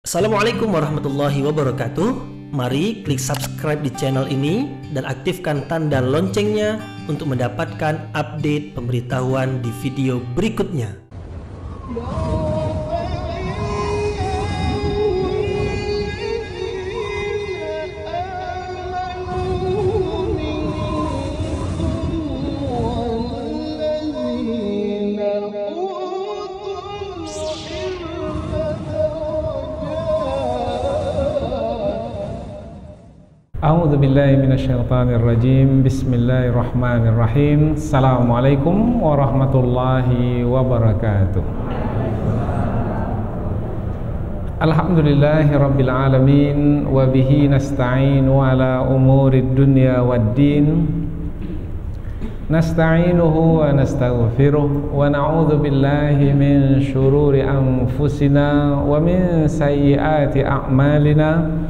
Assalamualaikum warahmatullahi wabarakatuh. Mari klik subscribe di channel ini dan aktifkan tanda loncengnya untuk mendapatkan update pemberitahuan di video berikutnya. A'udzu billahi minasyaitonir rajim. Bismillahirrahmanirrahim. Assalamualaikum warahmatullahi wabarakatuh. Alhamdulillahi rabbil alamin wa bihi nasta'inu ala umurid dunya waddin. Nasta'inuhu wa nastaghfiruh wa na'udzu billahi min syururi anfusina wa min sayyiati a'malina.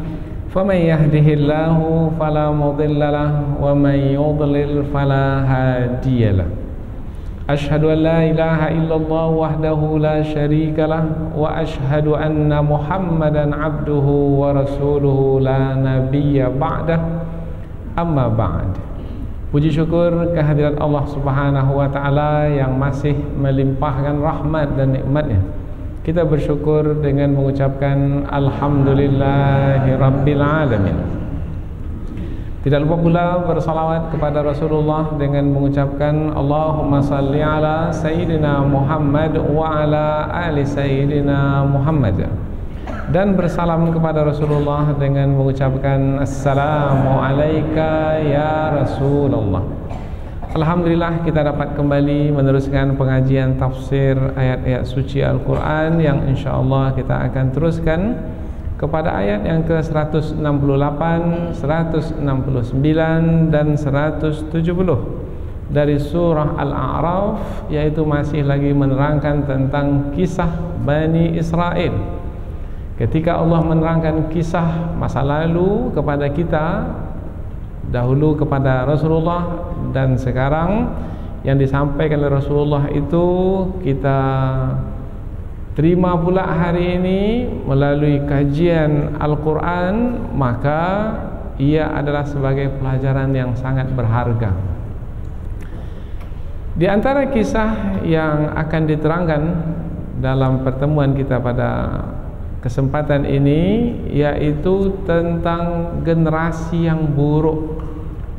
فَمَنْ يَهْدِهِ اللَّهُ فَلَا مُضِلَّ لَهُ وَمَنْ يُضْلِلْ فَلَا هَادِيَ لَهُ أَشْهَدُ أَنْ لَا إِلَهَ إِلَّا اللَّهُ وَحْدَهُ لَا شَرِيكَ لَهُ وَأَشْهَدُ أَنَّ مُحَمَّدًا عَبْدُهُ وَرَسُولُهُ لَا نَبِيَّ بَعْدَهُ أَمَّا بَعْدُ. Puji syukur kehadirat Allah Subhanahu wa taala yang masih melimpahkan rahmat dan nikmatnya. Kita bersyukur dengan mengucapkan Alhamdulillahi Rabbil Alamin. Tidak lupa pula bersalawat kepada Rasulullah dengan mengucapkan Allahumma salli ala Sayyidina Muhammad wa ala ali Sayyidina Muhammad. Dan bersalam kepada Rasulullah dengan mengucapkan Assalamu alayka ya Rasulullah. Alhamdulillah kita dapat kembali meneruskan pengajian tafsir ayat-ayat suci Al-Quran yang insyaAllah kita akan teruskan kepada ayat yang ke-168, 169 dan 170 dari surah Al-A'raf, yaitu masih lagi menerangkan tentang kisah Bani Israel. Ketika Allah menerangkan kisah masa lalu kepada kita, dahulu kepada Rasulullah, dan sekarang yang disampaikan oleh Rasulullah itu kita terima pula hari ini melalui kajian Al-Quran, maka ia adalah sebagai pelajaran yang sangat berharga. Di antara kisah yang akan diterangkan dalam pertemuan kita pada kesempatan ini yaitu tentang generasi yang buruk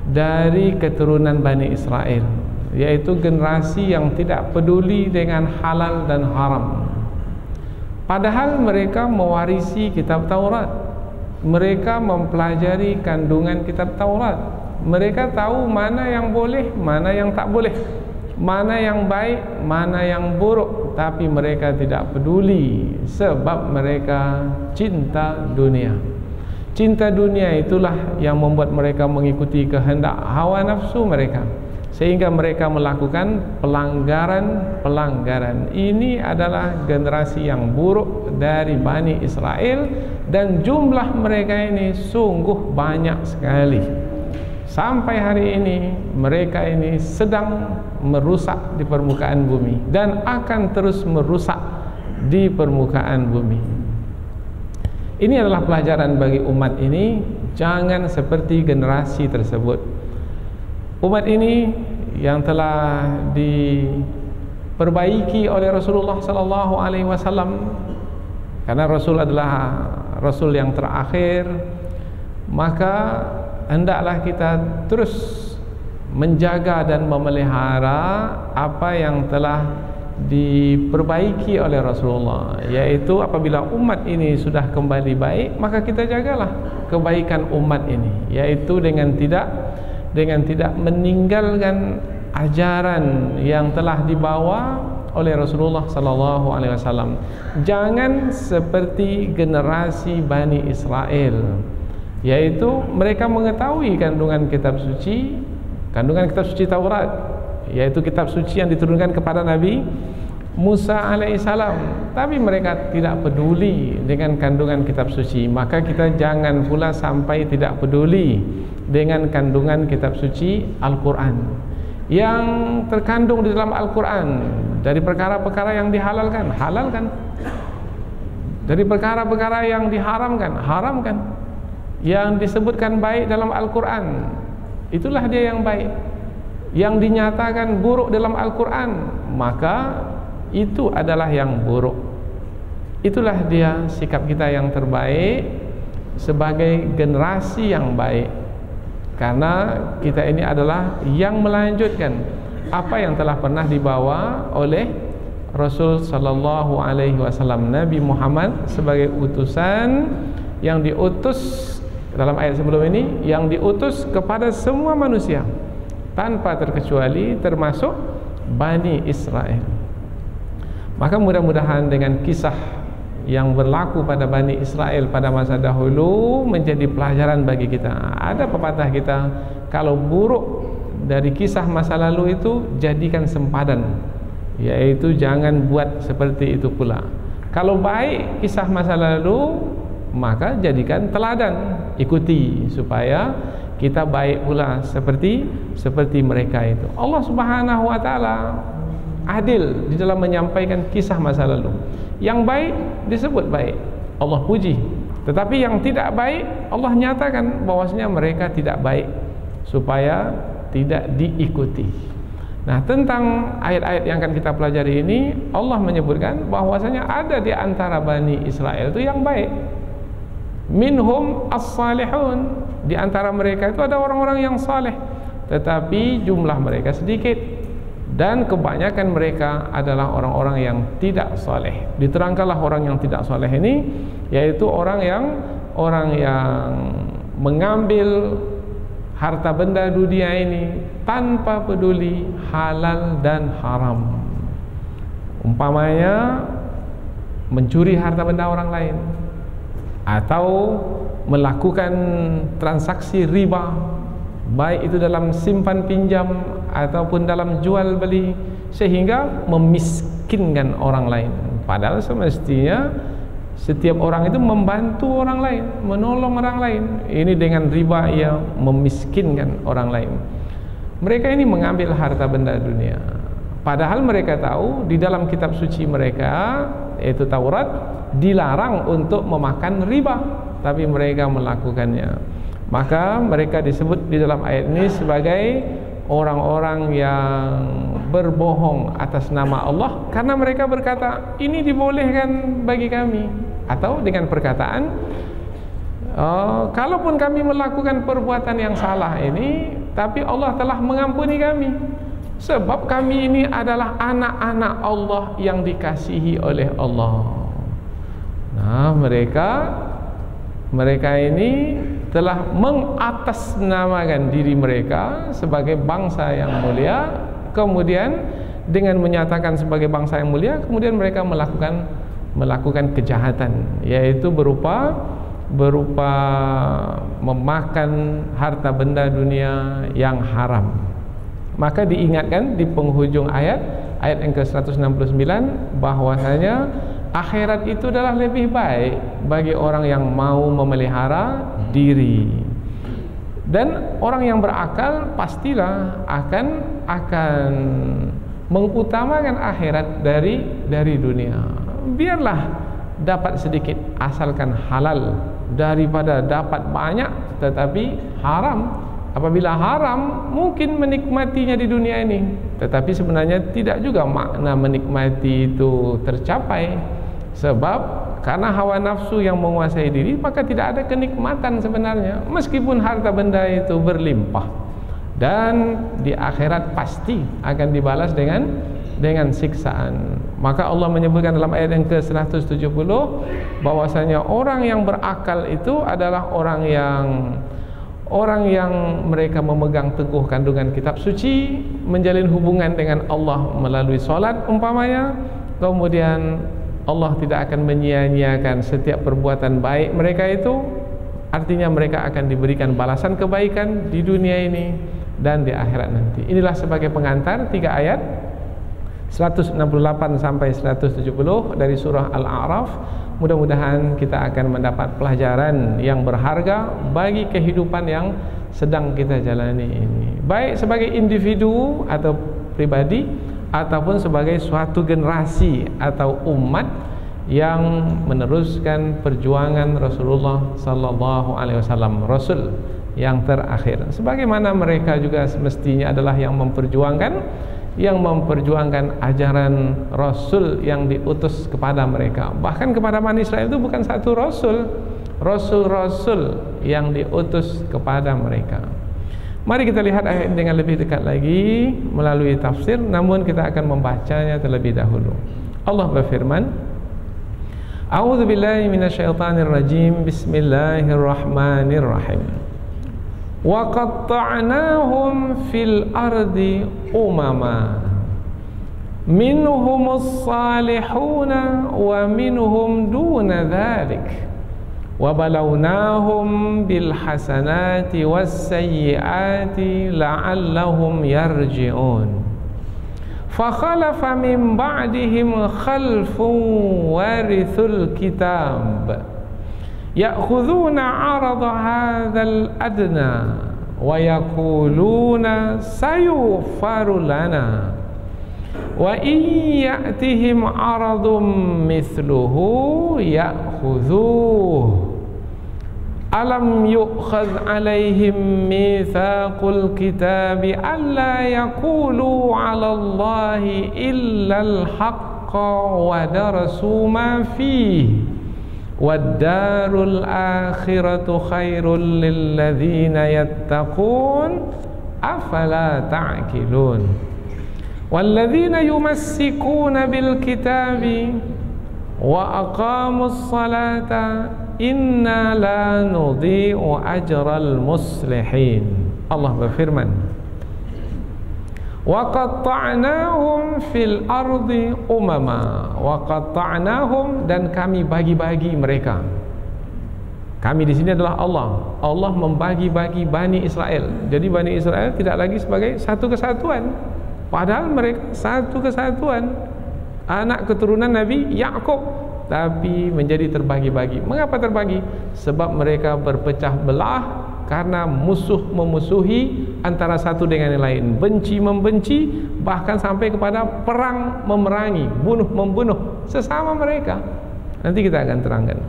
dari keturunan Bani Israel, yaitu generasi yang tidak peduli dengan halal dan haram. Padahal mereka mewarisi kitab Taurat, mereka mempelajari kandungan kitab Taurat, mereka tahu mana yang boleh, mana yang tak boleh, mana yang baik, mana yang buruk, tapi mereka tidak peduli sebab mereka cinta dunia. Cinta dunia itulah yang membuat mereka mengikuti kehendak hawa nafsu mereka, sehingga mereka melakukan pelanggaran-pelanggaran. Ini adalah generasi yang buruk dari Bani Israel, dan jumlah mereka ini sungguh banyak sekali. Sampai hari ini mereka ini sedang merusak di permukaan bumi dan akan terus merusak di permukaan bumi. Ini adalah pelajaran bagi umat ini, jangan seperti generasi tersebut. Umat ini yang telah diperbaiki oleh Rasulullah sallallahu alaihi wasallam, karena Rasul adalah Rasul yang terakhir, maka hendaklah kita terus menjaga dan memelihara apa yang telah diperbaiki oleh Rasulullah, yaitu apabila umat ini sudah kembali baik, maka kita jagalah kebaikan umat ini, yaitu dengan tidak meninggalkan ajaran yang telah dibawa oleh Rasulullah sallallahu alaihi wasallam. Jangan seperti generasi Bani Israel, yaitu mereka mengetahui kandungan kitab suci Taurat, yaitu kitab suci yang diturunkan kepada Nabi Musa alaihissalam, tapi mereka tidak peduli dengan kandungan kitab suci. Maka kita jangan pula sampai tidak peduli dengan kandungan kitab suci Al-Quran yang terkandung di dalam Al-Quran dari perkara-perkara yang dihalalkan, halalkan. dari perkara-perkara yang diharamkan, haramkan. Yang disebutkan baik dalam Al-Quran, itulah dia yang baik. Yang dinyatakan buruk dalam Al-Quran, maka itu adalah yang buruk. Itulah dia sikap kita yang terbaik sebagai generasi yang baik. Karena kita ini adalah yang melanjutkan apa yang telah pernah dibawa oleh Rasul sallallahu alaihi wasallam, Nabi Muhammad sebagai utusan yang diutus dalam ayat sebelum ini, yang diutus kepada semua manusia tanpa terkecuali, termasuk Bani Israel. Maka mudah-mudahan dengan kisah yang berlaku pada Bani Israel pada masa dahulu menjadi pelajaran bagi kita. Ada pepatah kita, kalau buruk dari kisah masa lalu itu jadikan sempadan, yaitu jangan buat seperti itu pula. Kalau baik kisah masa lalu, maka jadikan teladan, ikuti supaya kita baik pula seperti mereka itu. Allah Subhanahu wa taala adil di dalam menyampaikan kisah masa lalu. Yang baik disebut baik, Allah puji. Tetapi yang tidak baik, Allah nyatakan bahwasanya mereka tidak baik supaya tidak diikuti. Nah, tentang ayat-ayat yang akan kita pelajari ini, Allah menyebutkan bahwasanya ada di antara Bani Israel itu yang baik. Minhum as-salihun, di antara mereka itu ada orang-orang yang saleh, tetapi jumlah mereka sedikit, dan kebanyakan mereka adalah orang-orang yang tidak saleh. Diterangkanlah orang yang tidak saleh ini, yaitu orang yang mengambil harta benda dunia ini tanpa peduli halal dan haram. Umpamanya mencuri harta benda orang lain, atau melakukan transaksi riba, baik itu dalam simpan pinjam ataupun dalam jual beli, sehingga memiskinkan orang lain. Padahal semestinya setiap orang itu membantu orang lain, menolong orang lain. Ini dengan riba ia memiskinkan orang lain. Mereka ini mengambil harta benda dunia, padahal mereka tahu di dalam kitab suci mereka, yaitu Taurat, dilarang untuk memakan riba, tapi mereka melakukannya. Maka mereka disebut di dalam ayat ini sebagai orang-orang yang berbohong atas nama Allah, karena mereka berkata ini dibolehkan bagi kami, atau dengan perkataan kalaupun kami melakukan perbuatan yang salah ini, tapi Allah telah mengampuni kami, sebab kami ini adalah anak-anak Allah yang dikasihi oleh Allah. Nah, mereka ini telah mengatasnamakan diri mereka sebagai bangsa yang mulia. Kemudian dengan menyatakan sebagai bangsa yang mulia, kemudian mereka melakukan kejahatan, yaitu berupa memakan harta benda dunia yang haram. Maka diingatkan di penghujung ayat yang ke-169 bahwasanya akhirat itu adalah lebih baik bagi orang yang mau memelihara diri. Dan orang yang berakal pastilah akan mengutamakan akhirat dari dunia. Biarlah dapat sedikit asalkan halal daripada dapat banyak tetapi haram. Apabila haram mungkin menikmatinya di dunia ini, tetapi sebenarnya tidak juga makna menikmati itu tercapai. Sebab karena hawa nafsu yang menguasai diri, maka tidak ada kenikmatan sebenarnya, meskipun harta benda itu berlimpah. Dan di akhirat pasti akan dibalas dengan siksaan. Maka Allah menyebutkan dalam ayat yang ke-170 bahwasanya orang yang berakal itu adalah orang yang mereka memegang teguh kandungan kitab suci, menjalin hubungan dengan Allah melalui salat umpamanya. Kemudian Allah tidak akan menyia-nyiakan setiap perbuatan baik mereka itu. Artinya mereka akan diberikan balasan kebaikan di dunia ini dan di akhirat nanti. Inilah sebagai pengantar 3 ayat 168 sampai 170 dari surah Al-A'raf. Mudah-mudahan kita akan mendapat pelajaran yang berharga bagi kehidupan yang sedang kita jalani ini, baik sebagai individu atau pribadi, ataupun sebagai suatu generasi atau umat yang meneruskan perjuangan Rasulullah sallallahu alaihi wasallam, Rasul yang terakhir. Sebagaimana mereka juga semestinya adalah yang memperjuangkan ajaran Rasul yang diutus kepada mereka. Bahkan kepada Bani Israel itu bukan satu Rasul yang diutus kepada mereka. Mari kita lihat ayat dengan lebih dekat lagi melalui tafsir, namun kita akan membacanya terlebih dahulu. Allah berfirman, A'udzu billahi minasyaitonir rajim. Bismillahirrahmanirrahim. Wa qatta'nahum fil ardi umama minhumus salihuna wa minhum duna dzalik wa balawnahum bil hasanati was sayyiati la'allahum yarji'un. فَخَلَفَ مِنْ بَعْدِهِمْ خَلْفٌ وَارِثُوا الْكِتَابَ يَأْخُذُونَ عَرَضَ هَذَا الْأَدْنَى وَيَقُولُونَ سَيُغْفَرُ لَنَا وَإِنْ يَأْتِهِمْ عَرَضٌ مِثْلُهُ يَأْخُذُوهُ Alam yu'khadh alaihim mitsaqul kitabi alla yaqulu 'ala Allahi illal haqqa wa darasu ma fihi wad darul akhiratu khairul lil ladzina yattaqun afala ta'qilun wal ladzina yumassikuna bil kitabi wa aqamus salata inna la nudhi'u ajral muslihin. Allah berfirman, wa qatta'nahum fil ardi umama. Wa qatta'nahum, dan kami bagi-bagi mereka. Kami di sini adalah Allah. Allah membagi-bagi Bani Israel. Jadi Bani Israel tidak lagi sebagai satu kesatuan, padahal mereka satu kesatuan, anak keturunan Nabi Yakub, tapi menjadi terbagi-bagi. Mengapa terbagi? Sebab mereka berpecah belah karena musuh memusuhi antara satu dengan yang lain, benci membenci, bahkan sampai kepada perang memerangi, bunuh membunuh sesama mereka. Nanti kita akan terangkan.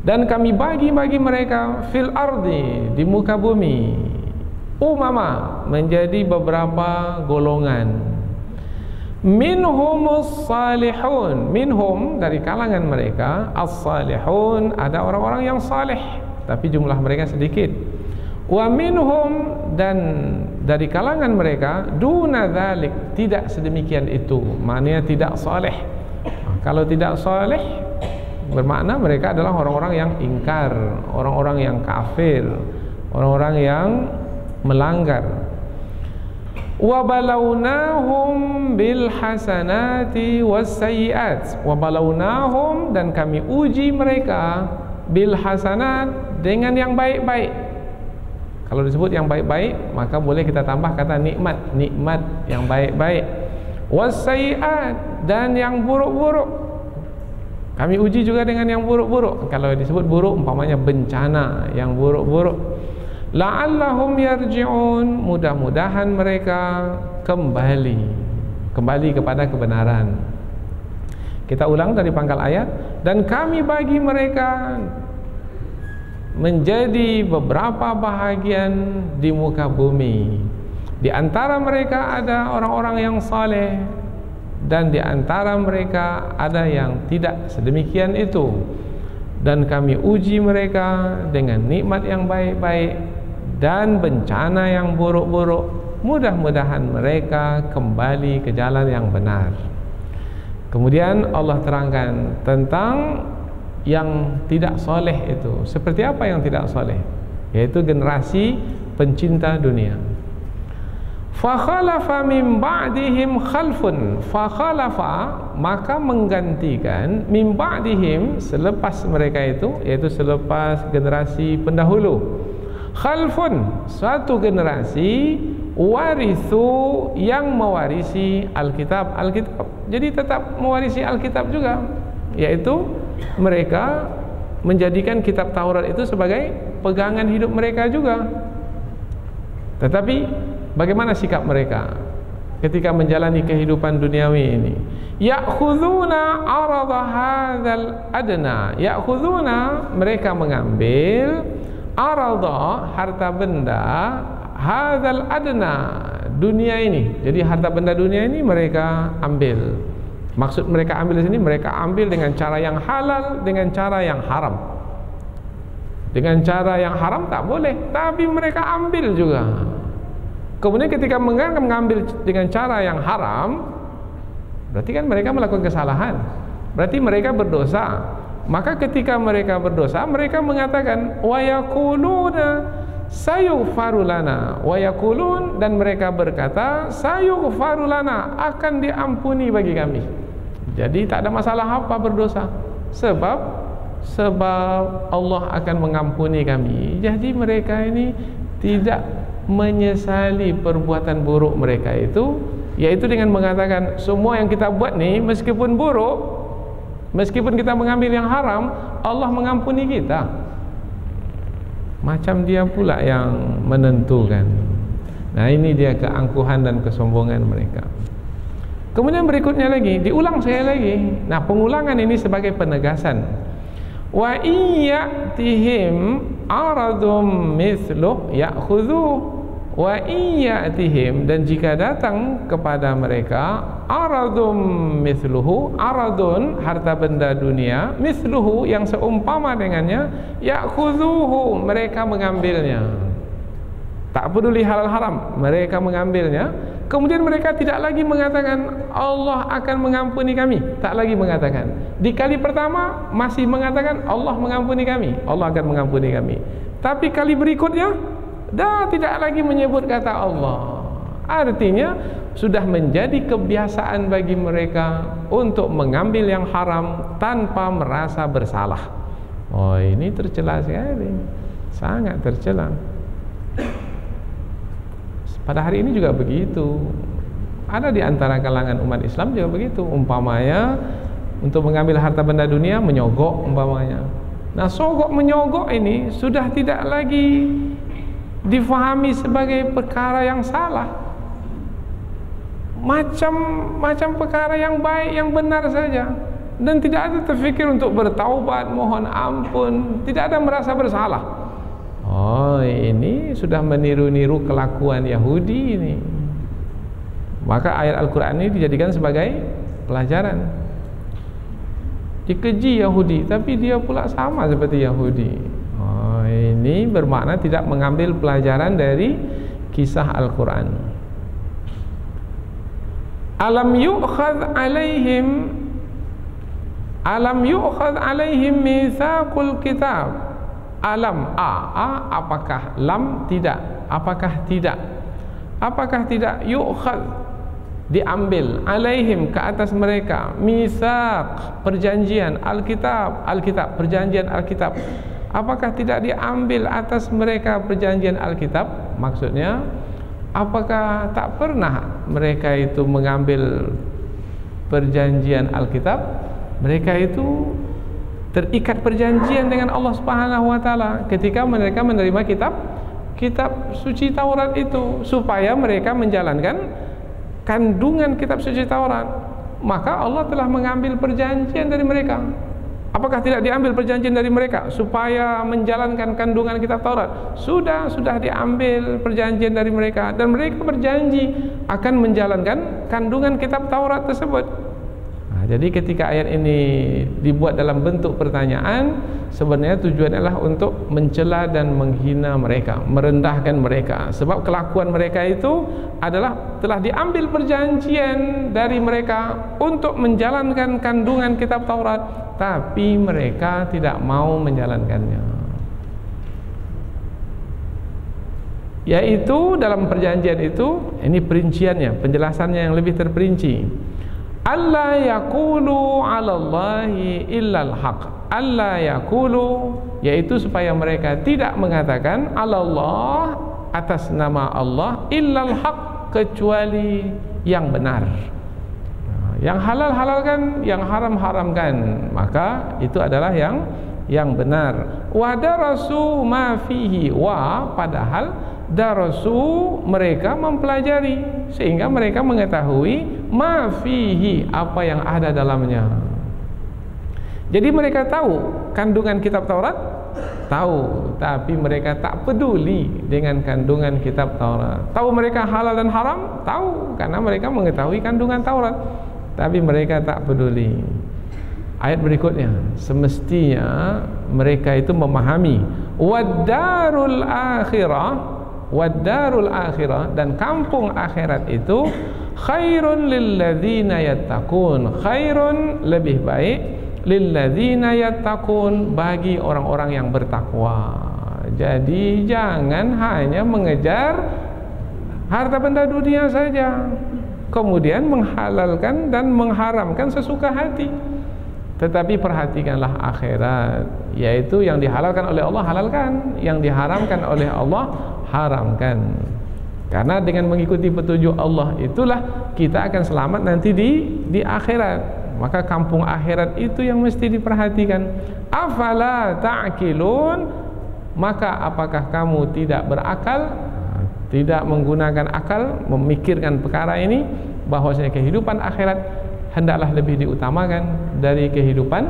Dan kami bagi-bagi mereka fil ardi, di muka bumi, umama, menjadi beberapa golongan. Minhumus salihun, minhum, dari kalangan mereka, as-salihun, ada orang-orang yang saleh tapi jumlah mereka sedikit. Wa minhum, dan dari kalangan mereka, duna dzalik, tidak sedemikian itu, maknanya tidak saleh. Kalau tidak saleh bermakna mereka adalah orang-orang yang ingkar, orang-orang yang kafir, orang-orang yang melanggar. Wa balawnahum bil hasanati was sayyiat. Wa balawnahum, dan kami uji mereka bil hasanat, dengan yang baik-baik. Kalau disebut yang baik-baik, maka boleh kita tambah kata nikmat, nikmat yang baik-baik. Was sayyiat, dan yang buruk-buruk kami uji juga dengan yang buruk-buruk. Kalau disebut buruk, umpamanya bencana, yang buruk-buruk. La'allahum yarji'un, mudah-mudahan mereka kembali kepada kebenaran. Kita ulang dari pangkal ayat. Dan kami bagi mereka menjadi beberapa bahagian di muka bumi. Di antara mereka ada orang-orang yang saleh, dan di antara mereka ada yang tidak sedemikian itu. Dan kami uji mereka dengan nikmat yang baik-baik dan bencana yang buruk-buruk. Mudah-mudahan mereka kembali ke jalan yang benar. Kemudian Allah terangkan tentang yang tidak soleh itu. Seperti apa yang tidak soleh? Yaitu generasi pencinta dunia. Fakhalafa min ba'dihim khalfun. Fakhalafa, maka menggantikan, min ba'dihim, selepas mereka itu, yaitu selepas generasi pendahulu. Khalfun, suatu generasi, warithu, yang mewarisi Alkitab. Alkitab, jadi tetap mewarisi Alkitab juga, yaitu mereka menjadikan kitab Taurat itu sebagai pegangan hidup mereka juga. Tetapi bagaimana sikap mereka? ketika menjalani kehidupan duniawi ini. Ya'khuduna 'arada hadzal adna. Ya'khuduna, mereka mengambil, 'arada, harta benda, hadzal adna, dunia ini. Jadi harta benda dunia ini mereka ambil. Maksud mereka ambil di sini, mereka ambil dengan cara yang halal, dengan cara yang haram. Dengan cara yang haram tak boleh, tapi mereka ambil juga. Kemudian ketika mengambil dengan cara yang haram, berarti kan mereka melakukan kesalahan, berarti mereka berdosa. Maka ketika mereka berdosa, mereka mengatakan wa yaquluna sayughfaru lana, wa yaqulun, dan mereka berkata sayughfaru lana, akan diampuni bagi kami. Jadi tak ada masalah apa berdosa, sebab Allah akan mengampuni kami. Jadi mereka ini tidak menyesali perbuatan buruk mereka itu, yaitu dengan mengatakan semua yang kita buat nih meskipun buruk, meskipun kita mengambil yang haram, Allah mengampuni kita. Macam dia pula yang menentukan. Nah, ini dia keangkuhan dan kesombongan mereka. Kemudian berikutnya lagi, diulang sekali lagi. Nah, pengulangan ini sebagai penegasan. Wa iyyatihim aradum mithluh ya'khudhuh wa iyyatihim, dan jika datang kepada mereka aradum mithluhu, aradun harta benda dunia, mithluhu yang seumpama dengannya, ya'khudhuhu, mereka mengambilnya. Tak peduli halal haram, mereka mengambilnya. Kemudian mereka tidak lagi mengatakan Allah akan mengampuni kami, tak lagi mengatakan. Di kali pertama masih mengatakan Allah mengampuni kami, Allah akan mengampuni kami. Tapi kali berikutnya dah tidak lagi menyebut kata Allah. Artinya sudah menjadi kebiasaan bagi mereka untuk mengambil yang haram tanpa merasa bersalah. Oh, ini tercela sekali, sangat tercela. Pada hari ini juga begitu. Ada di antara kalangan umat Islam juga begitu. Umpamanya untuk mengambil harta benda dunia, menyogok umpamanya. Nah, sogok menyogok ini sudah tidak lagi difahami sebagai perkara yang salah. Macam perkara yang baik, yang benar saja. Dan tidak ada terfikir untuk bertaubat, mohon ampun, tidak ada merasa bersalah. Oh, ini sudah meniru-niru kelakuan Yahudi ini. Maka ayat Al-Quran ini dijadikan sebagai pelajaran. Dikeji Yahudi, tapi dia pula sama seperti Yahudi. Oh, ini bermakna tidak mengambil pelajaran dari kisah Al-Quran. Alam yu'khadh alaihim mitsaqul kitab. Alam, apakah, lam, tidak, apakah tidak, apakah tidak, yu'khadh, diambil, alaihim, ke atas mereka, mitsaq, perjanjian, alkitab, perjanjian alkitab, apakah tidak diambil atas mereka perjanjian alkitab? Maksudnya, apakah tak pernah mereka itu mengambil perjanjian alkitab? Mereka itu terikat perjanjian dengan Allah Subhanahu wa taala ketika mereka menerima kitab suci Taurat itu, supaya mereka menjalankan kandungan kitab suci Taurat. Maka Allah telah mengambil perjanjian dari mereka. Apakah tidak diambil perjanjian dari mereka supaya menjalankan kandungan kitab Taurat? Sudah diambil perjanjian dari mereka, dan mereka berjanji akan menjalankan kandungan kitab Taurat tersebut. Jadi ketika ayat ini dibuat dalam bentuk pertanyaan, sebenarnya tujuannya adalah untuk mencela dan menghina mereka, merendahkan mereka. Sebab kelakuan mereka itu adalah telah diambil perjanjian dari mereka untuk menjalankan kandungan kitab Taurat, tapi mereka tidak mau menjalankannya. Yaitu dalam perjanjian itu, ini perinciannya, penjelasannya yang lebih terperinci. Allah yaqulu 'alallahi illal haq. Allah yaqulu, yaitu supaya mereka tidak mengatakan 'alallah, atas nama Allah, illal haq, kecuali yang benar. Yang halal halalkan, yang haram haramkan, maka itu adalah yang benar. Wa darasu ma fihi, wa, padahal darasu, mereka mempelajari sehingga mereka mengetahui ma fihi, apa yang ada dalamnya. Jadi mereka tahu kandungan kitab Taurat, tahu, tapi mereka tak peduli dengan kandungan kitab Taurat. Tahu mereka halal dan haram? Tahu, karena mereka mengetahui kandungan Taurat, tapi mereka tak peduli. Ayat berikutnya, semestinya mereka itu memahami wadarul akhirah, dan kampung akhirat itu khairun lilladzina yattaqun, khairun, lebih baik, lilladzina yattaqun, bagi orang-orang yang bertakwa. Jadi jangan hanya mengejar harta benda dunia saja, kemudian menghalalkan dan mengharamkan sesuka hati. Tetapi perhatikanlah akhirat, yaitu yang dihalalkan oleh Allah halalkan, yang diharamkan oleh Allah haramkan. Karena dengan mengikuti petunjuk Allah itulah kita akan selamat nanti di akhirat. Maka kampung akhirat itu yang mesti diperhatikan. Afala ta'qilun, maka apakah kamu tidak berakal, tidak menggunakan akal, memikirkan perkara ini, bahwasanya kehidupan akhirat hendaklah lebih diutamakan dari kehidupan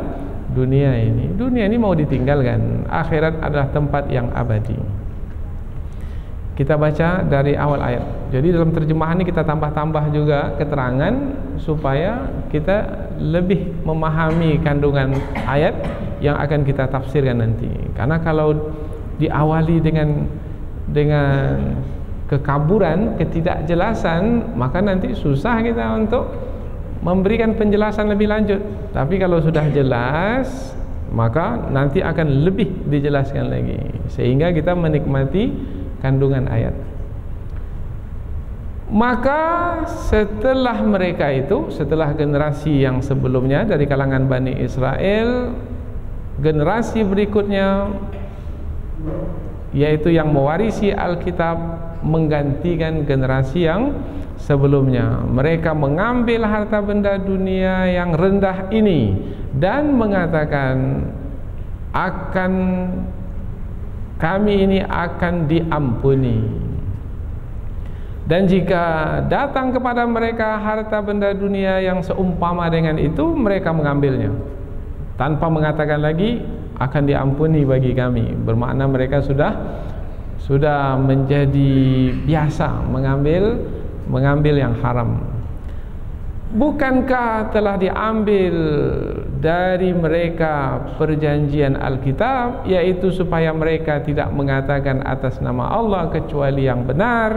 dunia ini. Dunia ini mau ditinggalkan, akhirat adalah tempat yang abadi. Kita baca dari awal ayat. Jadi dalam terjemahan ini kita tambah-tambah juga keterangan supaya kita lebih memahami kandungan ayat yang akan kita tafsirkan nanti. Karena kalau diawali dengan kekaburan, ketidakjelasan, maka nanti susah kita untuk memberikan penjelasan lebih lanjut. Tapi kalau sudah jelas, maka nanti akan lebih dijelaskan lagi, sehingga kita menikmati kandungan ayat. Maka setelah mereka itu, setelah generasi yang sebelumnya dari kalangan Bani Israel, generasi berikutnya, yaitu yang mewarisi Alkitab, menggantikan generasi yang sebelumnya. Mereka mengambil harta benda dunia yang rendah ini dan mengatakan, kami ini akan diampuni. Dan jika datang kepada mereka harta benda dunia yang seumpama dengan itu, mereka mengambilnya tanpa mengatakan lagi akan diampuni bagi kami. Bermakna mereka sudah menjadi biasa mengambil yang haram. Bukankah telah diambil dari mereka perjanjian Alkitab, yaitu supaya mereka tidak mengatakan atas nama Allah kecuali yang benar,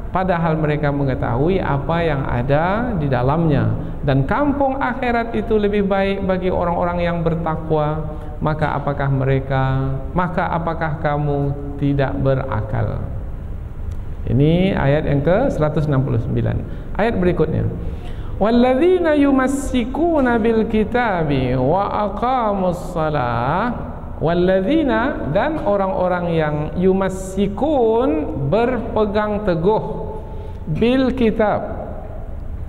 padahal mereka mengetahui apa yang ada di dalamnya, dan kampung akhirat itu lebih baik bagi orang-orang yang bertakwa. Maka apakah kamu tidak berakal? Ini ayat yang ke-169. Ayat berikutnya, walladzina yumassikuna bil kitabi wa aqamus shalah, walladzina, dan orang-orang yang yumassikun, berpegang teguh, bil kitab,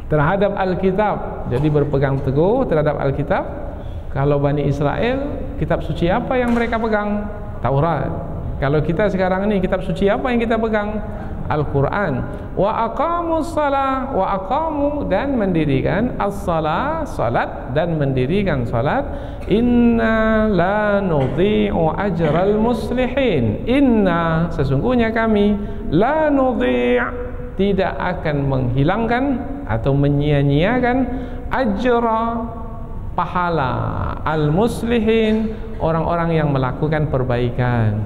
terhadap Alkitab. Jadi berpegang teguh terhadap Alkitab. Kalau Bani Israel, kitab suci apa yang mereka pegang? Taurat. Kalau kita sekarang ini, kitab suci apa yang kita pegang? Al-Quran. Wa aqamus salah, wa aqamu, dan mendirikan as-salah, salat, dan mendirikan salat. Inna la nudhi'u ajral muslihin. Inna, sesungguhnya kami, la nudhi', tidak akan menghilangkan atau menyia-nyiakan ajra, pahala, al-muslihin, orang-orang yang melakukan perbaikan.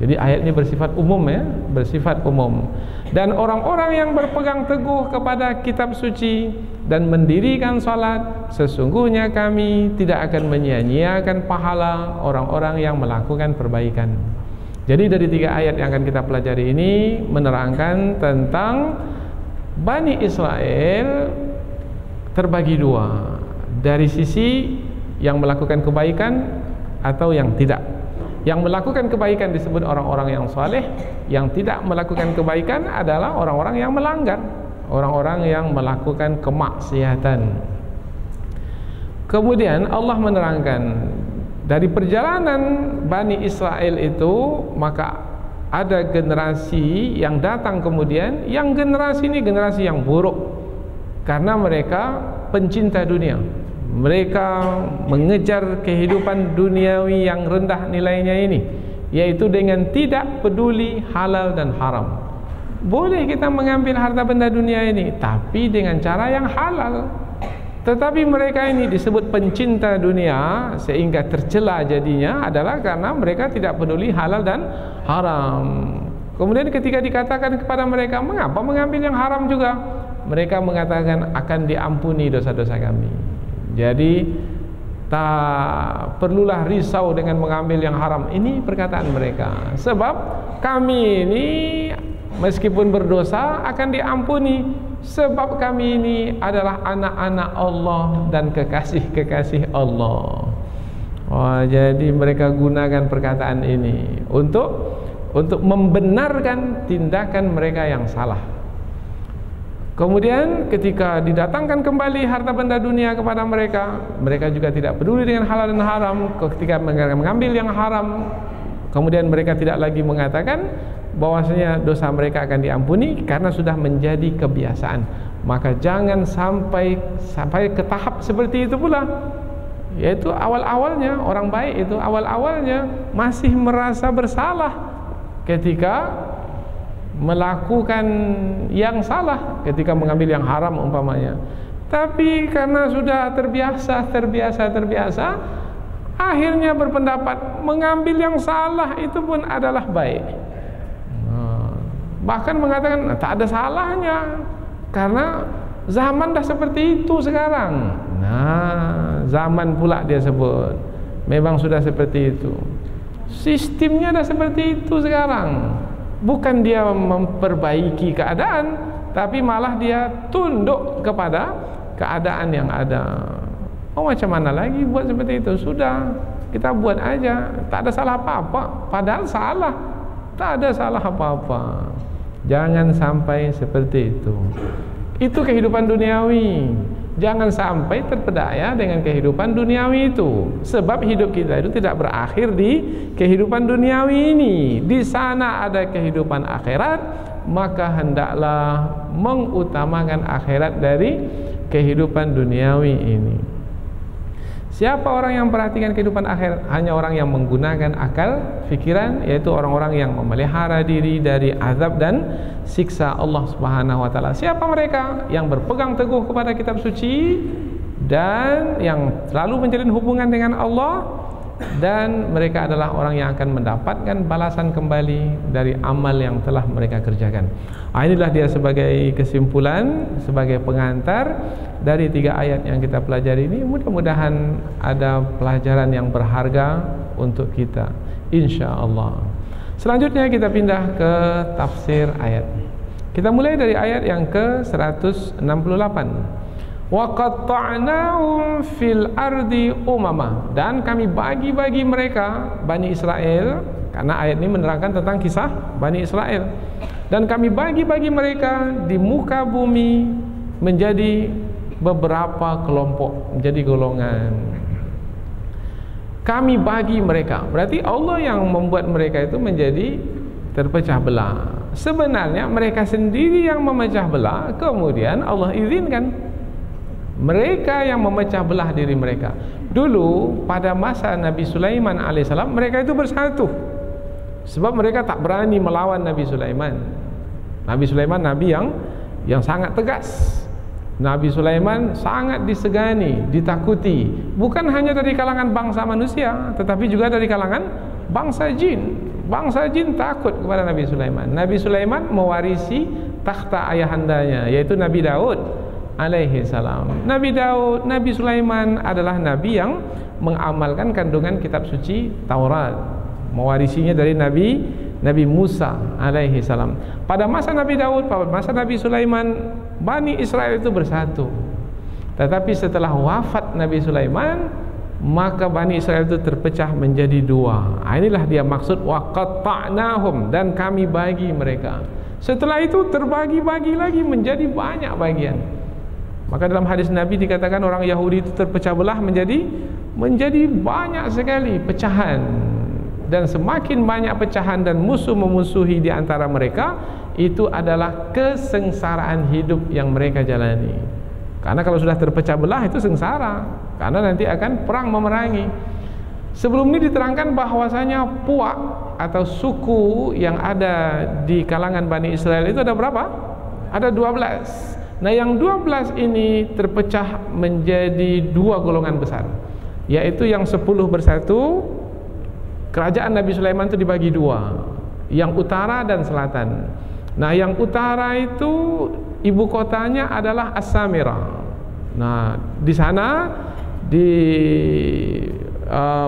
Jadi ayat ini bersifat umum, ya, bersifat umum. Dan orang-orang yang berpegang teguh kepada kitab suci dan mendirikan salat, sesungguhnya kami tidak akan menyia-nyiakan pahala orang-orang yang melakukan perbaikan. Jadi dari 3 ayat yang akan kita pelajari ini menerangkan tentang Bani Israel terbagi 2, dari sisi yang melakukan kebaikan atau yang tidak. Yang melakukan kebaikan disebut orang-orang yang saleh, yang tidak melakukan kebaikan adalah orang-orang yang melanggar, orang-orang yang melakukan kemaksiatan. Kemudian Allah menerangkan dari perjalanan Bani Israel itu, maka ada generasi yang datang kemudian, yang generasi ini generasi yang buruk karena mereka pencinta dunia. Mereka mengejar kehidupan duniawi yang rendah nilainya ini, yaitu dengan tidak peduli halal dan haram. Boleh kita mengambil harta benda dunia ini, tapi dengan cara yang halal. Tetapi mereka ini disebut pencinta dunia, sehingga tercela jadinya adalah karena mereka tidak peduli halal dan haram. Kemudian ketika dikatakan kepada mereka, mengapa mengambil yang haram juga? Mereka mengatakan akan diampuni dosa-dosa kami. Jadi tak perlulah risau dengan mengambil yang haram. Ini perkataan mereka. Sebab kami ini meskipun berdosa akan diampuni, sebab kami ini adalah anak-anak Allah dan kekasih-kekasih Allah. Jadi mereka gunakan perkataan ini untuk membenarkan tindakan mereka yang salah. Kemudian ketika didatangkan kembali harta benda dunia kepada mereka, mereka juga tidak peduli dengan halal dan haram. Ketika mengambil yang haram, kemudian mereka tidak lagi mengatakan bahwasanya dosa mereka akan diampuni karena sudah menjadi kebiasaan. Maka jangan sampai ke tahap seperti itu pula. Yaitu awal-awalnya orang baik itu awal-awalnya masih merasa bersalah ketika melakukan yang salah, ketika mengambil yang haram umpamanya. Tapi karena sudah terbiasa, akhirnya berpendapat mengambil yang salah itu pun adalah baik. Bahkan mengatakan tak ada salahnya karena zaman dah seperti itu sekarang. Nah, zaman pula dia sebut memang sudah seperti itu. Sistemnya dah seperti itu sekarang. Bukan dia memperbaiki keadaan, tapi malah dia tunduk kepada keadaan yang ada. Macam mana lagi buat seperti itu? Sudah, kita buat aja, tak ada salah apa-apa. Padahal salah, tak ada salah apa-apa. Jangan sampai seperti itu. Itu kehidupan duniawi. Jangan sampai terpedaya dengan kehidupan duniawi itu. Sebab hidup kita itu tidak berakhir di kehidupan duniawi ini. Di sana ada kehidupan akhirat, maka hendaklah mengutamakan akhirat dari kehidupan duniawi ini. Siapa orang yang perhatikan kehidupan akhir? Hanya orang yang menggunakan akal, fikiran, yaitu orang-orang yang memelihara diri dari azab dan siksa Allah Subhanahu wa taala. Siapa mereka? Yang berpegang teguh kepada kitab suci dan yang selalu menjalin hubungan dengan Allah, dan mereka adalah orang yang akan mendapatkan balasan kembali dari amal yang telah mereka kerjakan. Inilah dia sebagai kesimpulan, sebagai pengantar dari 3 ayat yang kita pelajari ini. Mudah-mudahan ada pelajaran yang berharga untuk kita, insyaallah. Selanjutnya kita pindah ke tafsir ayat. Kita mulai dari ayat yang ke-168. Wa qatta'nahum fil ardi umama, dan kami bagi-bagi mereka Bani Israel, karena ayat ini menerangkan tentang kisah Bani Israel, dan kami bagi-bagi mereka di muka bumi menjadi beberapa kelompok, menjadi golongan. Kami bagi mereka, berarti Allah yang membuat mereka itu menjadi terpecah belah. Sebenarnya mereka sendiri yang memecah belah, kemudian Allah izinkan mereka yang memecah belah diri mereka. Dulu pada masa Nabi Sulaiman alaihissalam, mereka itu bersatu. Sebab mereka tak berani melawan Nabi Sulaiman. Nabi Sulaiman nabi yang sangat tegas. Nabi Sulaiman sangat disegani, ditakuti, bukan hanya dari kalangan bangsa manusia, tetapi juga dari kalangan bangsa jin. Bangsa jin takut kepada Nabi Sulaiman. Nabi Sulaiman mewarisi takhta ayahandanya, yaitu Nabi Daud alaihi salam. Nabi Daud, Nabi Sulaiman adalah nabi yang mengamalkan kandungan kitab suci Taurat, mewarisinya dari Nabi Musa alaihi salam. Pada masa Nabi Daud, pada masa Nabi Sulaiman, Bani Israel itu bersatu. Tetapi setelah wafat Nabi Sulaiman, maka Bani Israel itu terpecah menjadi 2. Inilah dia maksud wa qatta'nahum, dan kami bagi mereka. Setelah itu terbagi-bagi lagi menjadi banyak bagian. Maka dalam hadis Nabi dikatakan orang Yahudi itu terpecah belah menjadi banyak sekali pecahan. dan semakin banyak pecahan dan musuh memusuhi di antara mereka, itu adalah kesengsaraan hidup yang mereka jalani. Karena kalau sudah terpecah belah itu sengsara, karena nanti akan perang memerangi. Sebelum ini diterangkan bahwasanya puak atau suku yang ada di kalangan Bani Israel itu ada berapa? Ada 12. Nah, yang 12 ini terpecah menjadi dua golongan besar, yaitu yang 10 bersatu. Kerajaan Nabi Sulaiman itu dibagi dua, yang utara dan selatan. Nah, yang utara itu ibu kotanya adalah As-Samirah. Nah, di sana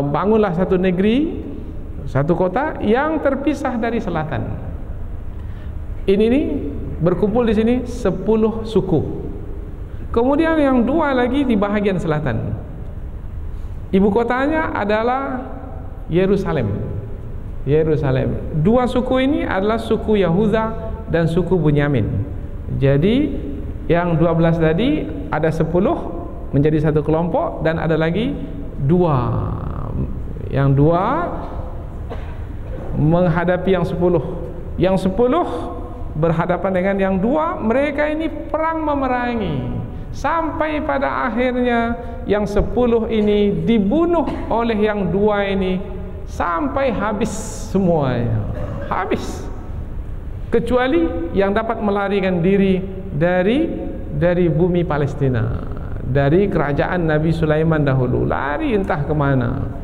bangunlah satu negeri, satu kota yang terpisah dari selatan. Ini nih berkumpul di sini 10 suku. Kemudian yang dua lagi di bahagian selatan. Ibu kotanya adalah Yerusalem. Dua suku ini adalah suku Yahuda dan suku Bunyamin. Jadi yang 12 tadi ada 10 menjadi satu kelompok, dan ada lagi dua. Yang dua menghadapi yang 10. Yang 10 berhadapan dengan yang dua. Mereka ini perang memerangi, sampai pada akhirnya yang 10 ini dibunuh oleh yang dua ini sampai habis semuanya. Habis, kecuali yang dapat melarikan diri dari bumi Palestina, dari kerajaan Nabi Sulaiman dahulu, lari entah kemana.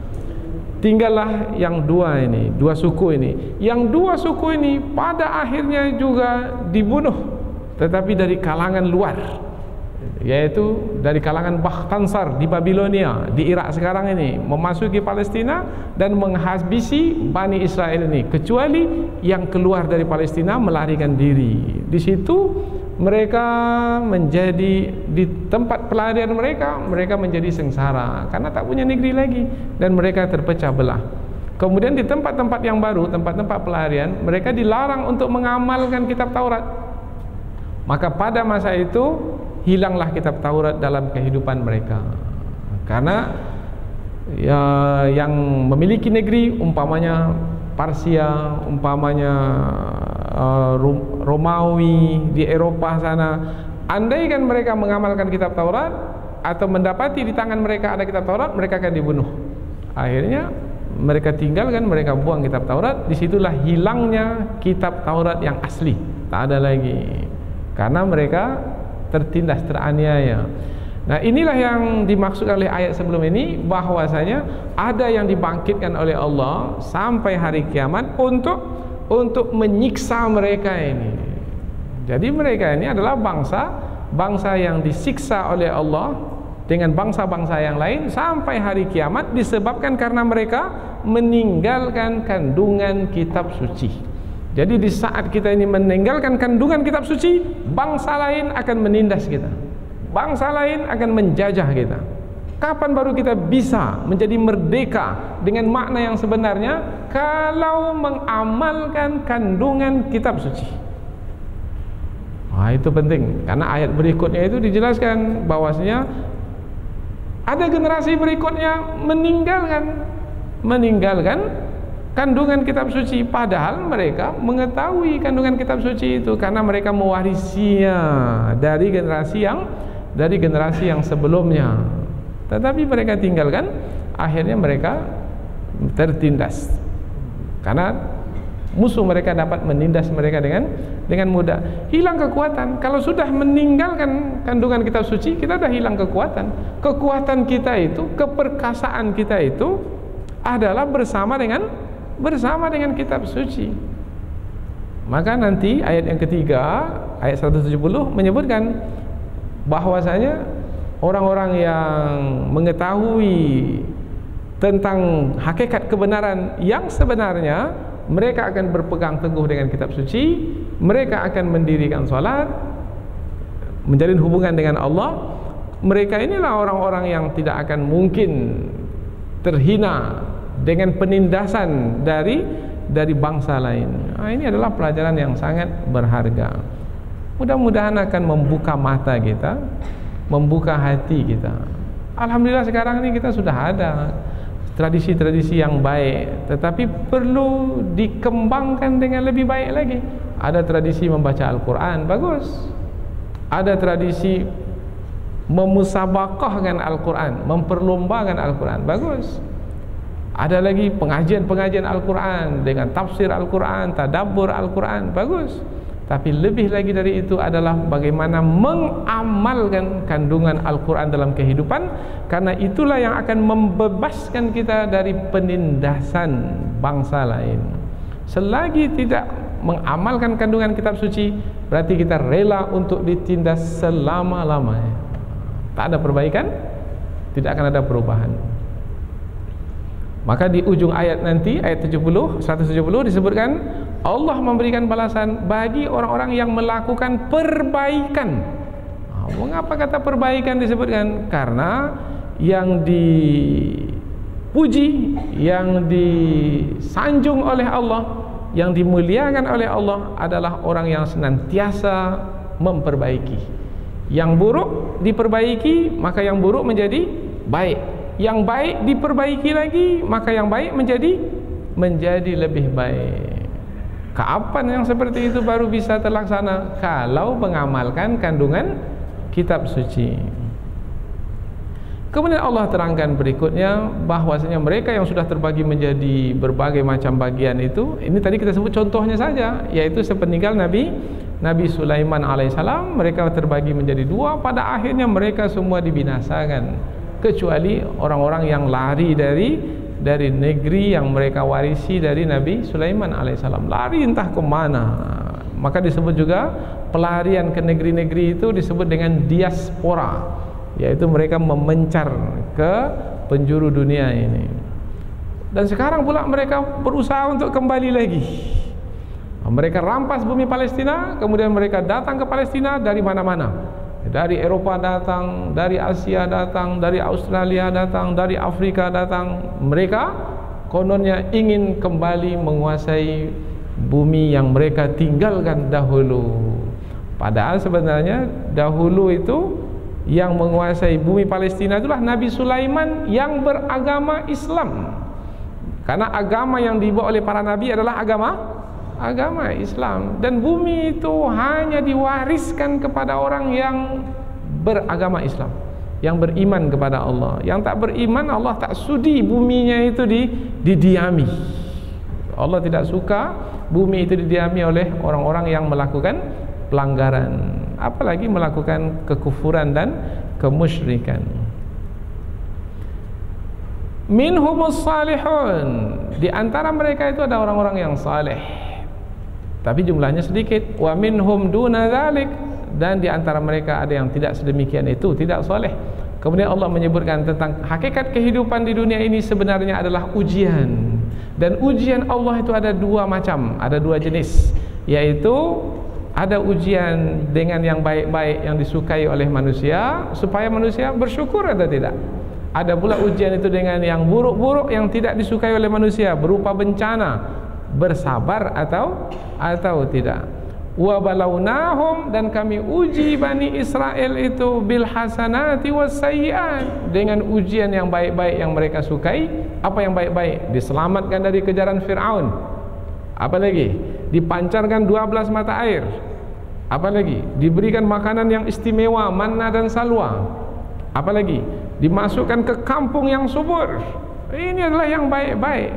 Tinggallah yang dua ini, dua suku ini. Yang dua suku ini pada akhirnya juga dibunuh, tetapi dari kalangan luar, yaitu dari kalangan Bakhtansar di Babilonia, di Irak sekarang ini, memasuki Palestina dan menghabisi Bani Israel ini, kecuali yang keluar dari Palestina melarikan diri. Di situ mereka menjadi, di tempat pelarian mereka menjadi sengsara karena tak punya negeri lagi, dan mereka terpecah belah. Kemudian di tempat-tempat yang baru, tempat-tempat pelarian, mereka dilarang untuk mengamalkan kitab Taurat. Maka pada masa itu hilanglah kitab Taurat dalam kehidupan mereka, karena ya, yang memiliki negeri umpamanya Parsia, umpamanya Romawi di Eropa sana, andaikan mereka mengamalkan kitab Taurat atau mendapati di tangan mereka ada kitab Taurat, mereka akan dibunuh. Akhirnya mereka tinggalkan, mereka buang kitab Taurat. Disitulah hilangnya kitab Taurat yang asli, tak ada lagi, karena mereka tertindas, teraniaya. Nah, inilah yang dimaksudkan oleh ayat sebelum ini, bahwasanya ada yang dibangkitkan oleh Allah sampai hari kiamat untuk menyiksa mereka ini. Jadi mereka ini adalah bangsa yang disiksa oleh Allah dengan bangsa-bangsa yang lain sampai hari kiamat, disebabkan karena mereka meninggalkan kandungan kitab suci. Jadi di saat kita ini meninggalkan kandungan kitab suci, bangsa lain akan menindas kita, bangsa lain akan menjajah kita. Kapan baru kita bisa menjadi merdeka dengan makna yang sebenarnya? Kalau mengamalkan kandungan kitab suci. Nah, itu penting, karena ayat berikutnya itu dijelaskan bahwasanya ada generasi berikutnya meninggalkan kandungan kitab suci, padahal mereka mengetahui kandungan kitab suci itu karena mereka mewarisinya dari generasi yang sebelumnya. Tetapi mereka tinggalkan, akhirnya mereka tertindas karena musuh mereka dapat menindas mereka dengan mudah. Hilang kekuatan. Kalau sudah meninggalkan kandungan kitab suci, kita sudah hilang kekuatan. Kekuatan kita itu, keperkasaan kita itu adalah bersama dengan kitab suci. Maka nanti ayat yang ketiga, ayat 170 menyebutkan bahwasanya orang-orang yang mengetahui tentang hakikat kebenaran yang sebenarnya, mereka akan berpegang teguh dengan kitab suci, mereka akan mendirikan salat, menjalin hubungan dengan Allah. Mereka inilah orang-orang yang tidak akan mungkin terhina dengan penindasan dari bangsa lain. Nah, ini adalah pelajaran yang sangat berharga. Mudah-mudahan akan membuka mata kita, membuka hati kita. Alhamdulillah sekarang ini kita sudah ada tradisi-tradisi yang baik, tetapi perlu dikembangkan dengan lebih baik lagi. Ada tradisi membaca Al-Quran, bagus. Ada tradisi memusabaqahkan Al-Quran, memperlombakan Al-Quran, bagus. Ada lagi pengajian-pengajian Al-Quran dengan tafsir Al-Quran, tadabbur Al-Quran, bagus. Tapi lebih lagi dari itu adalah bagaimana mengamalkan kandungan Al-Quran dalam kehidupan, karena itulah yang akan membebaskan kita dari penindasan bangsa lain. Selagi tidak mengamalkan kandungan kitab suci, berarti kita rela untuk ditindas selama-lamanya. Tak ada perbaikan, tidak akan ada perubahan. Maka di ujung ayat nanti, ayat 170 disebutkan Allah memberikan balasan bagi orang-orang yang melakukan perbaikan. Mengapa kata perbaikan disebutkan? Karena yang dipuji, yang disanjung oleh Allah, yang dimuliakan oleh Allah adalah orang yang senantiasa memperbaiki. Yang buruk diperbaiki, maka yang buruk menjadi baik. Yang baik diperbaiki lagi, maka yang baik menjadi lebih baik. Kapan yang seperti itu baru bisa terlaksana? Kalau mengamalkan kandungan kitab suci. Kemudian Allah terangkan berikutnya bahwasanya mereka yang sudah terbagi menjadi berbagai macam bagian itu, ini tadi kita sebut contohnya saja, yaitu sepeninggal Nabi Sulaiman alaihissalam, mereka terbagi menjadi dua. Pada akhirnya mereka semua dibinasakan, kecuali orang-orang yang lari dari negeri yang mereka warisi dari Nabi Sulaiman alaihissalam, lari entah ke mana. Maka disebut juga pelarian ke negeri-negeri itu disebut dengan diaspora, yaitu mereka memencar ke penjuru dunia ini. Dan sekarang pula mereka berusaha untuk kembali lagi. Mereka rampas bumi Palestina, kemudian mereka datang ke Palestina dari mana-mana. Dari Eropa datang, dari Asia datang, dari Australia datang, dari Afrika datang. Mereka kononnya ingin kembali menguasai bumi yang mereka tinggalkan dahulu. Padahal sebenarnya dahulu itu yang menguasai bumi Palestina itulah Nabi Sulaiman yang beragama Islam. Karena agama yang dibawa oleh para nabi adalah agama Islam, dan bumi itu hanya diwariskan kepada orang yang beragama Islam, yang beriman kepada Allah. Yang tak beriman, Allah tak sudi buminya itu didiami. Allah tidak suka bumi itu didiami oleh orang-orang yang melakukan pelanggaran, apalagi melakukan kekufuran dan kemusyrikan. Minhumus salihun, di antara mereka itu ada orang-orang yang saleh, tapi jumlahnya sedikit. Wa minhum duna dzalik, dan di antara mereka ada yang tidak sedemikian itu, tidak saleh. Kemudian Allah menyebutkan tentang hakikat kehidupan di dunia ini sebenarnya adalah ujian. Dan ujian Allah itu ada dua macam, ada dua jenis, yaitu ada ujian dengan yang baik-baik yang disukai oleh manusia supaya manusia bersyukur atau tidak. Ada pula ujian itu dengan yang buruk-buruk yang tidak disukai oleh manusia berupa bencana, bersabar atau tidak. Wa balawnahum, dan kami uji Bani Israel itu bil hasanati was sayyiat, dengan ujian yang baik-baik yang mereka sukai. Apa yang baik-baik? Diselamatkan dari kejaran Fir'aun. Apa lagi? Dipancarkan 12 mata air. Apa lagi? Diberikan makanan yang istimewa, manna dan salwa. Apa lagi? Dimasukkan ke kampung yang subur. Ini adalah yang baik-baik.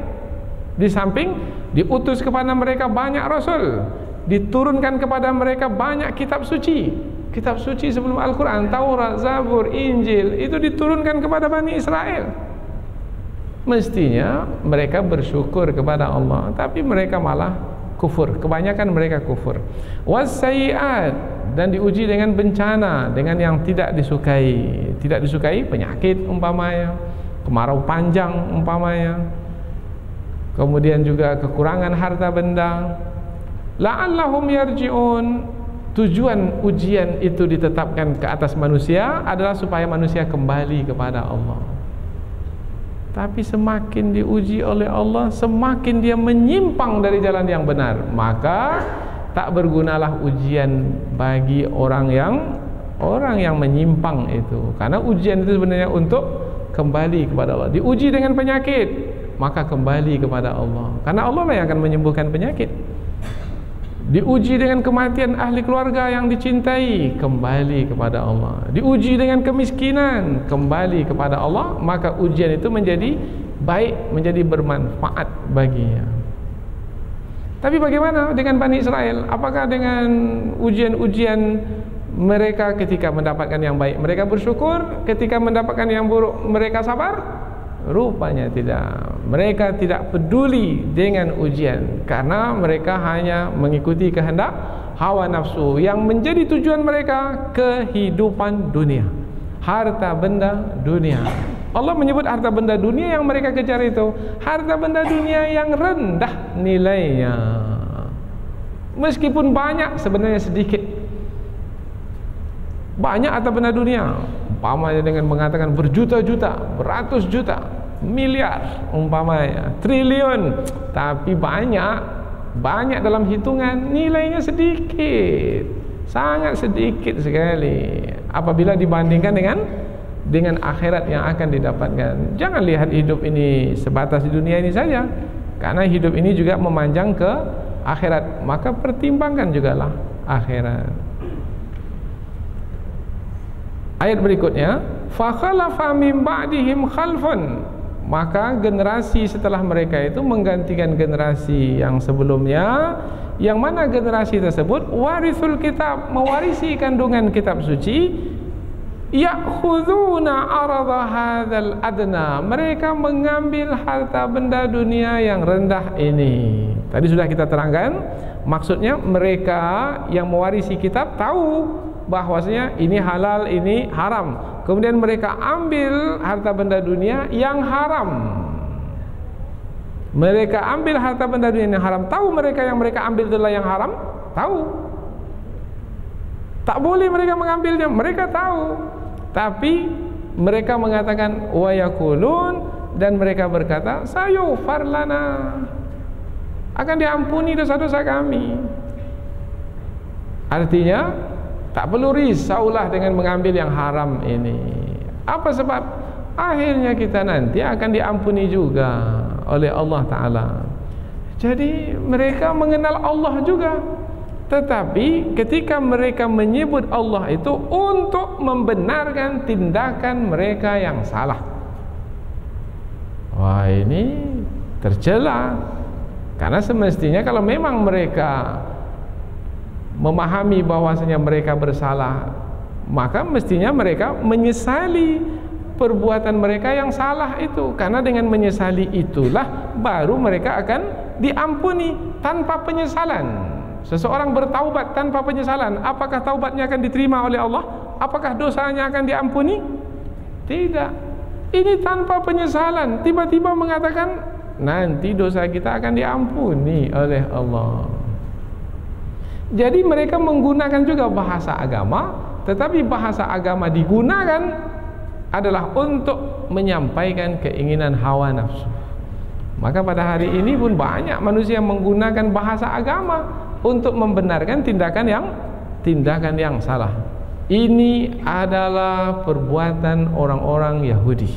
Di samping diutus kepada mereka banyak rasul, diturunkan kepada mereka banyak kitab suci. Kitab suci sebelum Al-Quran, Taurat, Zabur, Injil, itu diturunkan kepada Bani Israel. Mestinya mereka bersyukur kepada Allah, tapi mereka malah kufur. Kebanyakan mereka kufur. Wassayiat, dan diuji dengan bencana, dengan yang tidak disukai. Tidak disukai penyakit umpamanya, kemarau panjang umpamanya, kemudian juga kekurangan harta benda. La'allahum yarji'un. Tujuan ujian itu ditetapkan ke atas manusia adalah supaya manusia kembali kepada Allah. Tapi semakin diuji oleh Allah, semakin dia menyimpang dari jalan yang benar, maka tak bergunalah ujian bagi orang yang menyimpang itu. Karena ujian itu sebenarnya untuk kembali kepada Allah. Diuji dengan penyakit, maka kembali kepada Allah, karena Allah lah yang akan menyembuhkan penyakit. Diuji dengan kematian ahli keluarga yang dicintai, kembali kepada Allah. Diuji dengan kemiskinan, kembali kepada Allah, maka ujian itu menjadi baik, menjadi bermanfaat baginya. Tapi bagaimana dengan Bani Israel? Apakah dengan ujian-ujian mereka ketika mendapatkan yang baik mereka bersyukur, ketika mendapatkan yang buruk mereka sabar? Rupanya tidak. Mereka tidak peduli dengan ujian, karena mereka hanya mengikuti kehendak hawa nafsu yang menjadi tujuan mereka kehidupan dunia, harta benda dunia. Allah menyebut harta benda dunia yang mereka kejar itu harta benda dunia yang rendah nilainya. Meskipun banyak, sebenarnya sedikit. Banyak harta benda dunia, umpamanya dengan mengatakan berjuta-juta, beratus juta, miliar, umpamanya triliun, tapi banyak dalam hitungan, nilainya sedikit, sangat sedikit sekali apabila dibandingkan dengan akhirat yang akan didapatkan. Jangan lihat hidup ini sebatas di dunia ini saja, karena hidup ini juga memanjang ke akhirat, maka pertimbangkan jugalah akhirat. Ayat berikutnya, fa khalafa min ba'dihim khalfun, maka generasi setelah mereka itu menggantikan generasi yang sebelumnya, yang mana generasi tersebut warisul kitab, mewarisi kandungan kitab suci, ya'khuduna arada hadzal adna, mereka mengambil harta benda dunia yang rendah ini. Tadi sudah kita terangkan, maksudnya mereka yang mewarisi kitab tahu bahwasanya ini halal, ini haram. Kemudian mereka ambil harta benda dunia yang haram. Mereka ambil harta benda dunia yang haram. Tahu mereka yang mereka ambil adalah yang haram? Tahu. Tak boleh mereka mengambilnya, mereka tahu. Tapi mereka mengatakan wa yaqulun, dan mereka berkata sayufar lana, akan diampuni dosa-dosa kami. Artinya tak perlu risaulah dengan mengambil yang haram ini. Apa sebab? Akhirnya kita nanti akan diampuni juga oleh Allah Ta'ala. Jadi mereka mengenal Allah juga, tetapi ketika mereka menyebut Allah itu untuk membenarkan tindakan mereka yang salah, wah, ini tercela. Karena semestinya kalau memang mereka memahami bahwasanya mereka bersalah, maka mestinya mereka menyesali perbuatan mereka yang salah itu, karena dengan menyesali itulah baru mereka akan diampuni. Tanpa penyesalan, seseorang bertaubat tanpa penyesalan, apakah taubatnya akan diterima oleh Allah? Apakah dosanya akan diampuni? Tidak. Ini tanpa penyesalan, tiba-tiba mengatakan nanti dosa kita akan diampuni oleh Allah. Jadi mereka menggunakan juga bahasa agama, tetapi bahasa agama digunakan adalah untuk menyampaikan keinginan hawa nafsu. Maka pada hari ini pun banyak manusia yang menggunakan bahasa agama untuk membenarkan tindakan yang salah. Ini adalah perbuatan orang-orang Yahudi.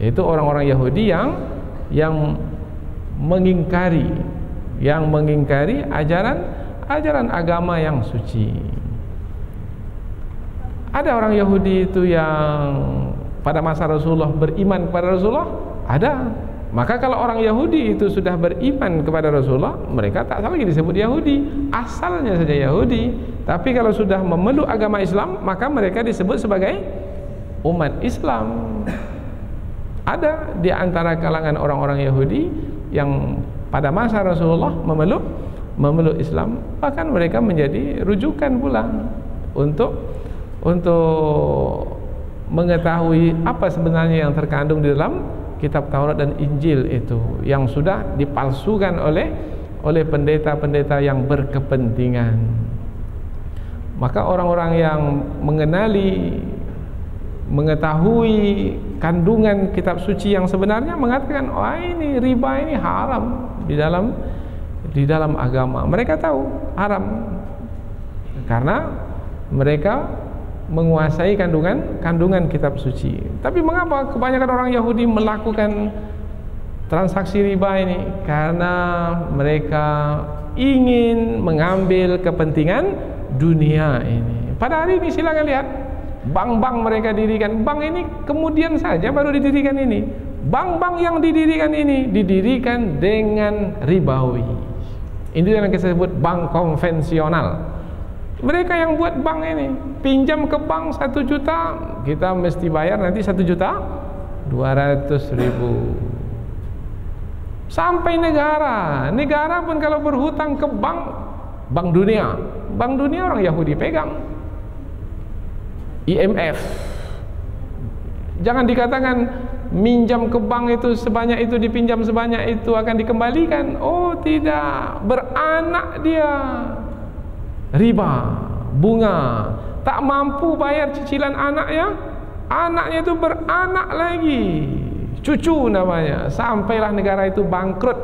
Itu orang-orang Yahudi yang mengingkari ajaran agama yang suci. Ada orang Yahudi itu yang pada masa Rasulullah beriman kepada Rasulullah, ada. Maka kalau orang Yahudi itu sudah beriman kepada Rasulullah, mereka tak lagi disebut Yahudi, asalnya saja Yahudi. Tapi kalau sudah memeluk agama Islam, maka mereka disebut sebagai umat Islam. Ada di antara kalangan orang-orang Yahudi yang pada masa Rasulullah memeluk Islam, bahkan mereka menjadi rujukan pula untuk mengetahui apa sebenarnya yang terkandung di dalam kitab Taurat dan Injil itu, yang sudah dipalsukan oleh pendeta-pendeta yang berkepentingan. Maka orang-orang yang mengetahui kandungan kitab suci yang sebenarnya mengatakan, wah, ini riba ini haram di dalam agama. Mereka tahu haram karena mereka menguasai kandungan kitab suci. Tapi mengapa kebanyakan orang Yahudi melakukan transaksi riba ini? Karena mereka ingin mengambil kepentingan dunia ini. Pada hari ini silakan lihat bank-bank mereka dirikan. Bank ini kemudian saja baru didirikan ini. Bank-bank yang didirikan ini didirikan dengan ribawi. Ini yang kita sebut bank konvensional. Mereka yang buat bank ini, pinjam ke bank 1 juta, kita mesti bayar nanti 1.200.000. Sampai negara pun kalau berhutang ke bank dunia orang Yahudi pegang. IMF. Jangan dikatakan minjam ke bank itu sebanyak itu, dipinjam sebanyak itu akan dikembalikan. Oh tidak, beranak dia. Riba, bunga, tak mampu bayar cicilan anaknya itu beranak lagi, cucu namanya, sampailah negara itu bangkrut.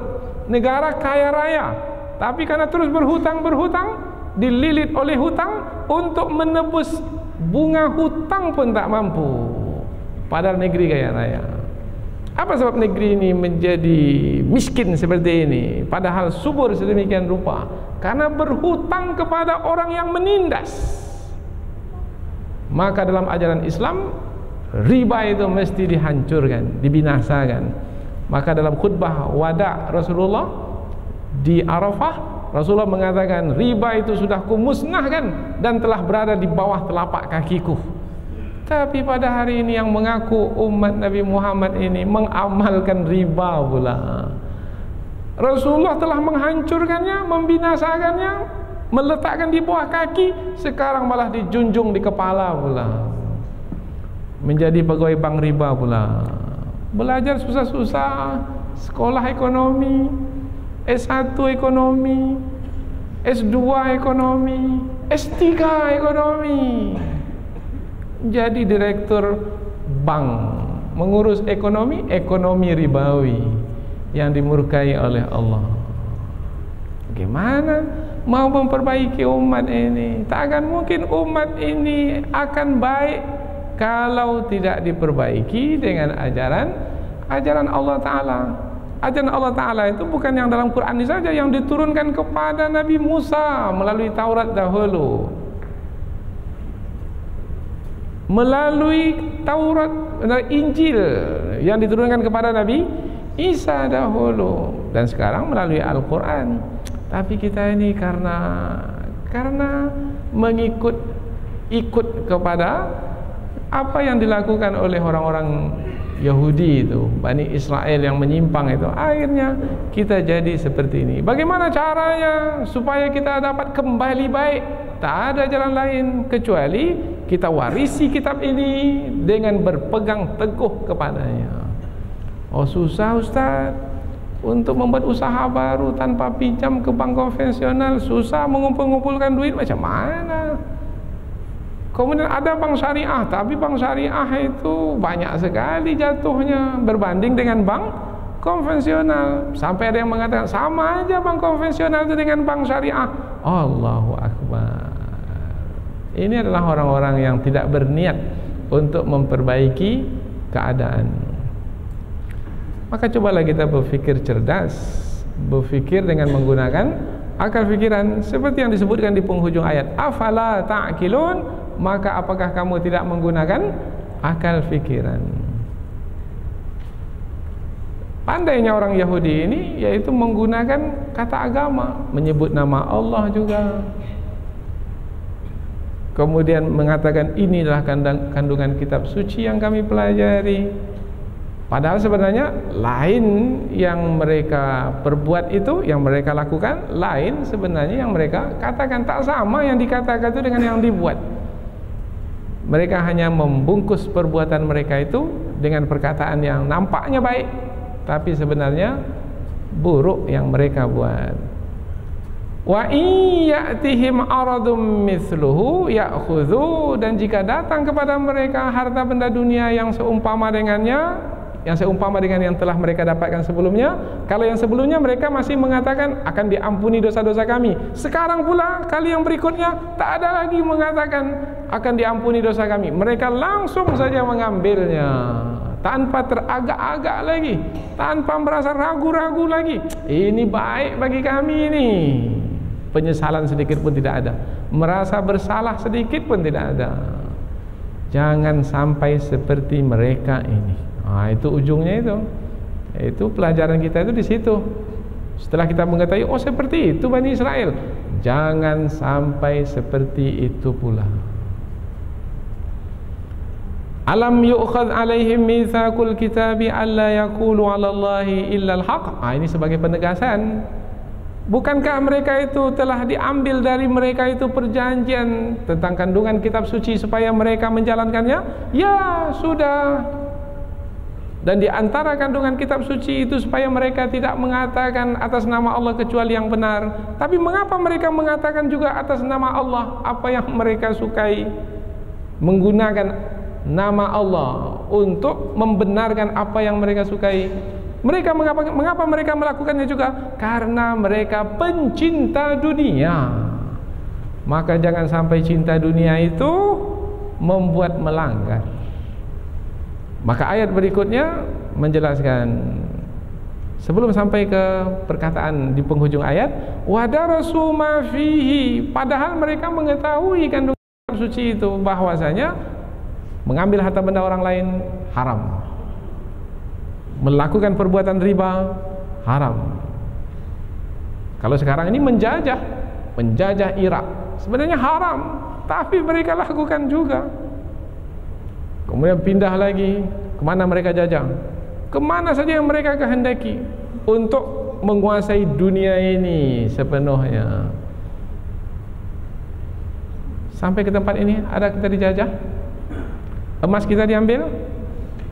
Negara kaya raya, tapi karena terus berhutang, dililit oleh hutang, untuk menebus bunga hutang pun tak mampu. Padahal negeri kaya raya. Apa sebab negeri ini menjadi miskin seperti ini, padahal subur sedemikian rupa? Karena berhutang kepada orang yang menindas. Maka dalam ajaran Islam, riba itu mesti dihancurkan, dibinasakan. Maka dalam khutbah wada Rasulullah di Arafah, Rasulullah mengatakan, riba itu sudah kumusnahkan dan telah berada di bawah telapak kakiku. Tapi pada hari ini yang mengaku umat Nabi Muhammad ini mengamalkan riba pula. Rasulullah telah menghancurkannya, membinasakannya, meletakkan di bawah kaki, sekarang malah dijunjung di kepala pula. Menjadi pegawai bank riba pula. Belajar susah-susah, sekolah ekonomi, S1 ekonomi, S2 ekonomi, S3 ekonomi. Jadi direktur bank, mengurus ekonomi ribawi yang dimurkai oleh Allah. Bagaimana mau memperbaiki umat ini? Tak akan mungkin umat ini akan baik kalau tidak diperbaiki dengan ajaran Allah Ta'ala. Ajaran Allah Ta'ala itu bukan yang dalam Quran ini saja, yang diturunkan kepada Nabi Musa melalui Taurat dahulu, melalui Taurat dan Injil yang diturunkan kepada Nabi Isa dahulu, dan sekarang melalui Al-Quran. Tapi kita ini karena ikut kepada apa yang dilakukan oleh orang-orang Yahudi itu, Bani Israel yang menyimpang itu, akhirnya kita jadi seperti ini. Bagaimana caranya supaya kita dapat kembali baik? Tak ada jalan lain kecuali kita warisi kitab ini dengan berpegang teguh kepadanya. Oh susah Ustaz, untuk membuat usaha baru tanpa pinjam ke bank konvensional, susah mengumpulkan duit, macam mana? Kemudian ada bank syariah, tapi bank syariah itu banyak sekali jatuhnya berbanding dengan bank konvensional. Sampai ada yang mengatakan sama aja bank konvensional itu dengan bank syariah. Allahu Akbar. Ini adalah orang-orang yang tidak berniat untuk memperbaiki keadaan. Maka cobalah kita berfikir cerdas, berfikir dengan menggunakan akal fikiran, seperti yang disebutkan di penghujung ayat, afala ta'qilun. Maka apakah kamu tidak menggunakan akal fikiran? Pandainya orang Yahudi ini yaitu menggunakan kata agama, menyebut nama Allah juga, kemudian mengatakan inilah kandungan kitab suci yang kami pelajari. Padahal sebenarnya lain yang mereka perbuat itu, yang mereka lakukan, lain sebenarnya yang mereka katakan. Tak sama yang dikatakan itu dengan yang dibuat. Mereka hanya membungkus perbuatan mereka itu dengan perkataan yang nampaknya baik, tapi sebenarnya buruk yang mereka buat. Wa iyatihim aradum mithluhu ya'khudhu, dan jika datang kepada mereka harta benda dunia yang seumpama dengannya, yang seumpama dengan yang telah mereka dapatkan sebelumnya. Kalau yang sebelumnya mereka masih mengatakan akan diampuni dosa-dosa kami, sekarang pula kali yang berikutnya tak ada lagi mengatakan akan diampuni dosa kami. Mereka langsung saja mengambilnya tanpa teragak-agak lagi, tanpa merasa ragu-ragu lagi. Ini baik bagi kami ini. Penyesalan sedikit pun tidak ada, merasa bersalah sedikit pun tidak ada. Jangan sampai seperti mereka ini. Itu ujungnya itu. Itu pelajaran kita itu di situ. Setelah kita mengetahui, oh seperti itu Bani Israel, jangan sampai seperti itu pula. Alam yu'khadh alaihim mitsaqul kitabi alla yaqulu 'ala Allahi illa al-haq. Ini sebagai penegasan. Bukankah mereka itu telah diambil dari mereka itu perjanjian tentang kandungan kitab suci supaya mereka menjalankannya? Ya, sudah. Dan di antara kandungan kitab suci itu supaya mereka tidak mengatakan atas nama Allah kecuali yang benar. Tapi mengapa mereka mengatakan juga atas nama Allah apa yang mereka sukai? Menggunakan nama Allah untuk membenarkan apa yang mereka sukai. Mengapa mereka melakukannya juga? Karena mereka pencinta dunia. Maka jangan sampai cinta dunia itu membuat melanggar. Maka ayat berikutnya menjelaskan, sebelum sampai ke perkataan di penghujung ayat, wadarasu ma fihi, padahal mereka mengetahui kandungan kitab suci itu bahwasanya mengambil harta benda orang lain haram, melakukan perbuatan riba haram. Kalau sekarang ini menjajah Irak sebenarnya haram, tapi mereka lakukan juga. Kemudian pindah lagi, kemana mereka jajah? Kemana saja yang mereka kehendaki untuk menguasai dunia ini sepenuhnya. Sampai ke tempat ini ada kita dijajah, emas kita diambil,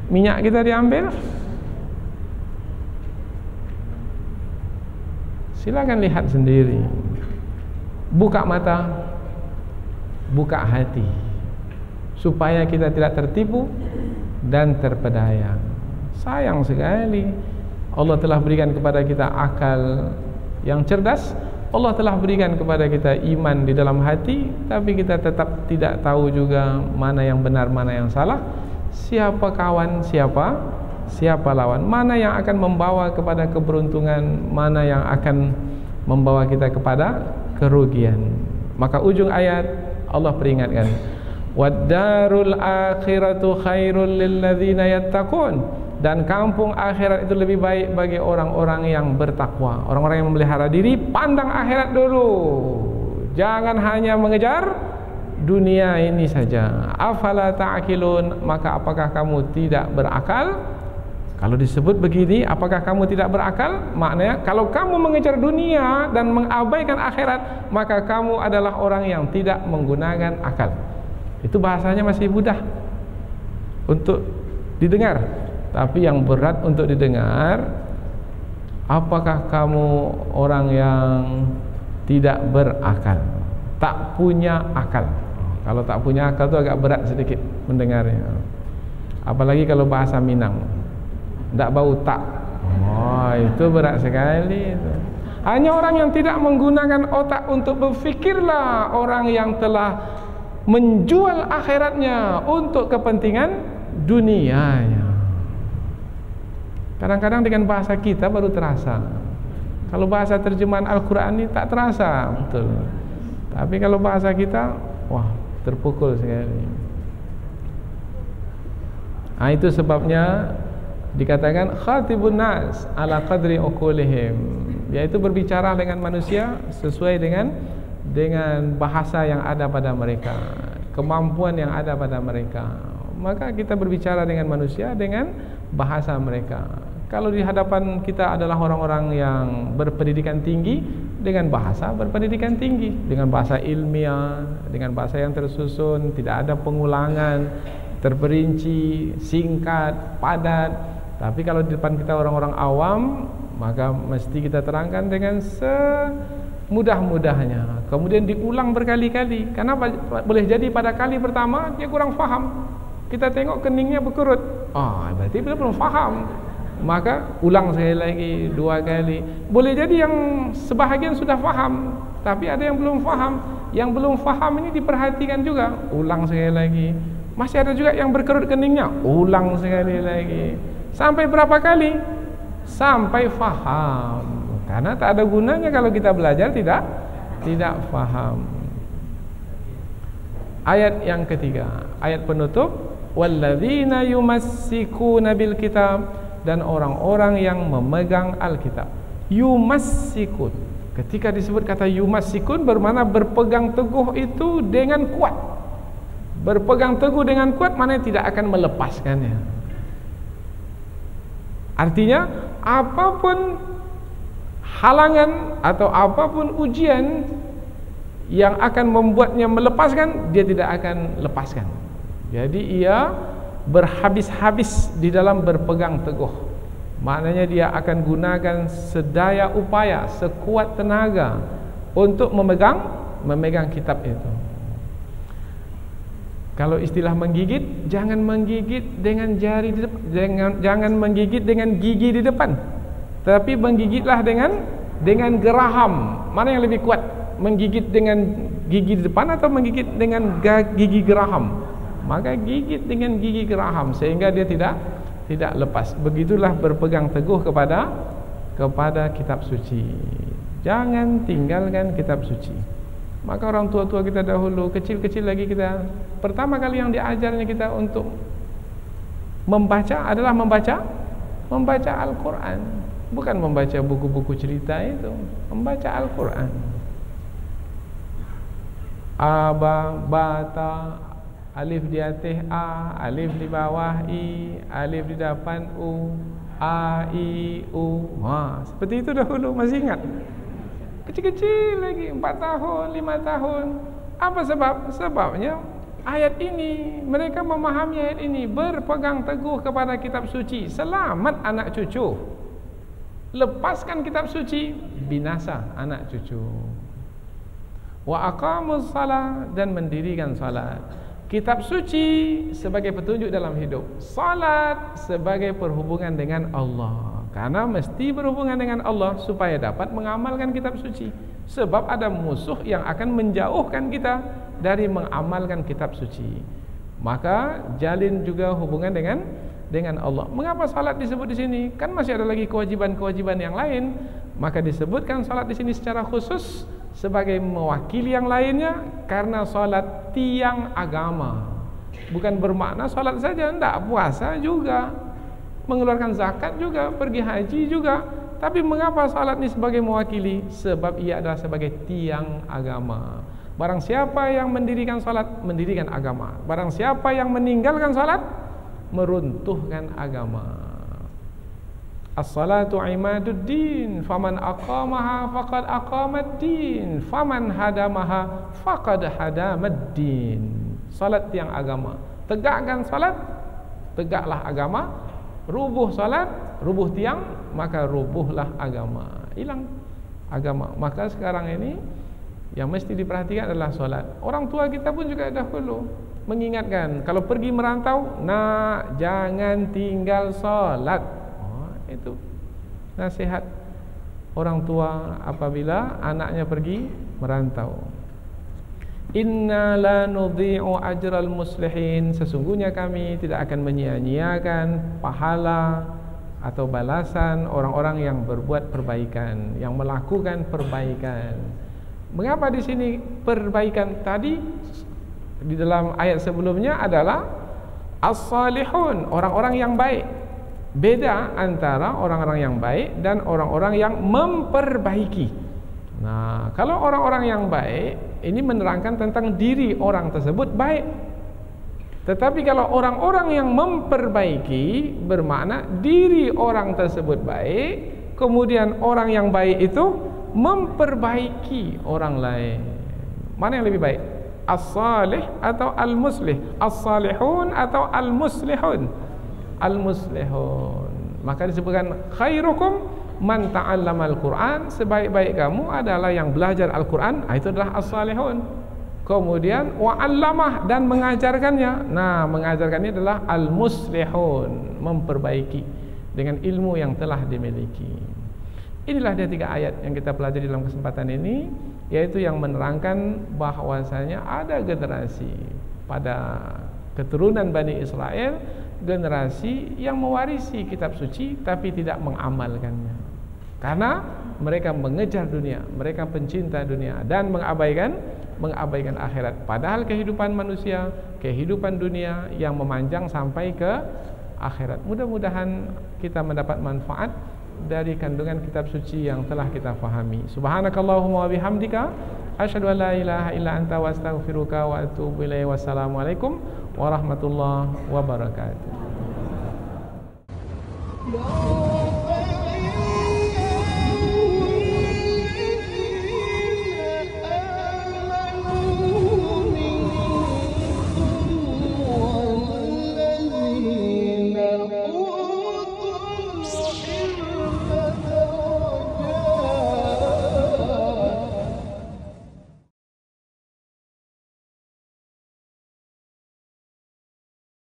minyak kita diambil. Silakan lihat sendiri, buka mata, buka hati, supaya kita tidak tertipu dan terpedaya. Sayang sekali, Allah telah berikan kepada kita akal yang cerdas, Allah telah berikan kepada kita iman di dalam hati, tapi kita tetap tidak tahu juga mana yang benar, mana yang salah, siapa kawan, siapa lawan, mana yang akan membawa kepada keberuntungan, mana yang akan membawa kita kepada kerugian. Maka ujung ayat Allah peringatkan, Waddarul akhiratu khairul lilladzina yattaqun, dan kampung akhirat itu lebih baik bagi orang-orang yang bertakwa, orang-orang yang memelihara diri. Pandang akhirat dulu, jangan hanya mengejar dunia ini saja. Afala ta'qilun, maka apakah kamu tidak berakal? Kalau disebut begini, apakah kamu tidak berakal? Maknanya kalau kamu mengejar dunia dan mengabaikan akhirat, maka kamu adalah orang yang tidak menggunakan akal. Itu bahasanya masih mudah untuk didengar, tapi yang berat untuk didengar, apakah kamu orang yang tidak berakal, tak punya akal? Kalau tak punya akal itu agak berat sedikit mendengarnya. Apalagi kalau bahasa Minang, tak bau tak. Oh, itu berat sekali itu. Hanya orang yang tidak menggunakan otak untuk berfikirlah orang yang telah menjual akhiratnya untuk kepentingan dunianya. Kadang-kadang dengan bahasa kita baru terasa. Kalau bahasa terjemahan Al-Quran ini tak terasa betul. Tapi kalau bahasa kita, wah, terpukul sekali. Itu sebabnya dikatakan khatibun nas ala qadri uqulihim, yaitu berbicara dengan manusia sesuai dengan bahasa yang ada pada mereka, kemampuan yang ada pada mereka. Maka kita berbicara dengan manusia dengan bahasa mereka. Kalau di hadapan kita adalah orang-orang yang berpendidikan tinggi, dengan bahasa berpendidikan tinggi, dengan bahasa ilmiah, dengan bahasa yang tersusun, tidak ada pengulangan, terperinci, singkat, padat. Tapi kalau di depan kita orang-orang awam, maka mesti kita terangkan dengan mudah-mudahnya, kemudian diulang berkali-kali. Karena boleh jadi pada kali pertama dia kurang faham, kita tengok keningnya berkerut, berarti dia belum faham. Maka ulang sekali lagi, 2 kali. Boleh jadi yang sebahagian sudah faham, tapi ada yang belum faham. yang belum faham ini diperhatikan juga, ulang sekali lagi. Masih ada juga yang berkerut keningnya, ulang sekali lagi. Sampai berapa kali? Sampai faham. Karena tak ada gunanya kalau kita belajar tidak faham. Ayat yang ketiga, ayat penutup, walladzina yumassikuna bil kitab, dan orang-orang yang memegang Alkitab. Yumassikun, ketika disebut kata yumassikun bermakna berpegang teguh itu dengan kuat. Berpegang teguh dengan kuat maknanya tidak akan melepaskannya. Artinya apapun halangan atau apapun ujian yang akan membuatnya melepaskan, dia tidak akan lepaskan. Jadi ia berhabis-habis di dalam berpegang teguh. Maknanya dia akan gunakan sedaya upaya, sekuat tenaga untuk memegang kitab itu. Kalau istilah menggigit, jangan menggigit dengan jari di depan, jangan menggigit dengan gigi di depan, tapi menggigitlah dengan geraham. Mana yang lebih kuat? Menggigit dengan gigi di depan atau menggigit dengan gigi geraham? Maka gigit dengan gigi geraham sehingga dia tidak lepas. Begitulah berpegang teguh kepada kitab suci. Jangan tinggalkan kitab suci. Maka orang tua-tua kita dahulu, kecil-kecil lagi kita, pertama kali yang diajarnya kita untuk membaca adalah membaca Al-Quran. Bukan membaca buku-buku cerita itu, membaca Al-Quran. Aba, bata, alif di atas A, alif di bawah I, alif di depan U, A, I, U. Seperti itu dahulu, masih ingat? Kecil-kecil lagi, 4 tahun, 5 tahun. Apa sebabnya? Ayat ini, mereka memahami ayat ini, berpegang teguh kepada kitab suci. Selamat anak cucu. Lepaskan kitab suci, binasa anak cucu. Wa aqamus salat, dan mendirikan salat. Kitab suci sebagai petunjuk dalam hidup, salat sebagai perhubungan dengan Allah. Karena mesti berhubungan dengan Allah supaya dapat mengamalkan kitab suci. Sebab ada musuh yang akan menjauhkan kita dari mengamalkan kitab suci. Maka jalin juga hubungan dengan Allah. Mengapa salat disebut di sini? Kan masih ada lagi kewajiban-kewajiban yang lain. Maka disebutkan salat di sini secara khusus sebagai mewakili yang lainnya, karena salat tiang agama. Bukan bermakna salat saja, enggak, puasa juga, mengeluarkan zakat juga, pergi haji juga. Tapi mengapa salat ini sebagai mewakili? Sebab ia adalah sebagai tiang agama. Barang siapa yang mendirikan salat, mendirikan agama. Barang siapa yang meninggalkan salat, meruntuhkan agama. As-salatu imaduddin, faman aqamaha faqad aqamaddin, faman hadamaha faqad hadamaddin. Salat tiang agama. Tegakkan salat, tegaklah agama. Rubuh salat, rubuh tiang, maka rubuhlah agama. Hilang agama. Maka sekarang ini yang mesti diperhatikan adalah salat. Orang tua kita pun juga dahulu mengingatkan, kalau pergi merantau, nak, jangan tinggal salat. Itu nasihat orang tua apabila anaknya pergi merantau. Inna la nudhi'u ajral muslihin, sesungguhnya kami tidak akan menyia-nyiakan pahala atau balasan orang-orang yang berbuat perbaikan, yang melakukan perbaikan. Mengapa di sini perbaikan? Tadi di dalam ayat sebelumnya adalah as-salihun, orang-orang yang baik. Beda antara orang-orang yang baik dan orang-orang yang memperbaiki. Nah, kalau orang-orang yang baik ini menerangkan tentang diri orang tersebut baik. Tetapi kalau orang-orang yang memperbaiki bermakna diri orang tersebut baik, kemudian orang yang baik itu memperbaiki orang lain. Mana yang lebih baik? As-salih atau al-muslih? As-salihun atau al-muslihun? Al-muslihun. Maka disebutkan khairukum man ta'allamal Qur'an, sebaik-baik kamu adalah yang belajar Al-Qur'an. Itu adalah as-salihun. Kemudian wa'allamah, dan mengajarkannya. Nah, mengajarkannya adalah al-muslihun, memperbaiki dengan ilmu yang telah dimiliki. Inilah dia 3 ayat yang kita pelajari dalam kesempatan ini, yaitu yang menerangkan bahwasanya ada generasi pada keturunan Bani Israel, generasi yang mewarisi kitab suci tapi tidak mengamalkannya. Karena mereka mengejar dunia, mereka pencinta dunia dan mengabaikan akhirat. Padahal kehidupan manusia, kehidupan dunia yang memanjang sampai ke akhirat. Mudah-mudahan kita mendapat manfaat dari kandungan kitab suci yang telah kita fahami. Subhanakallahumma wa bihamdika asyhadu an la ilaha illa anta wa astaghfiruka wa atubu ilaik. Wassalamualaikum warahmatullahi wabarakatuh.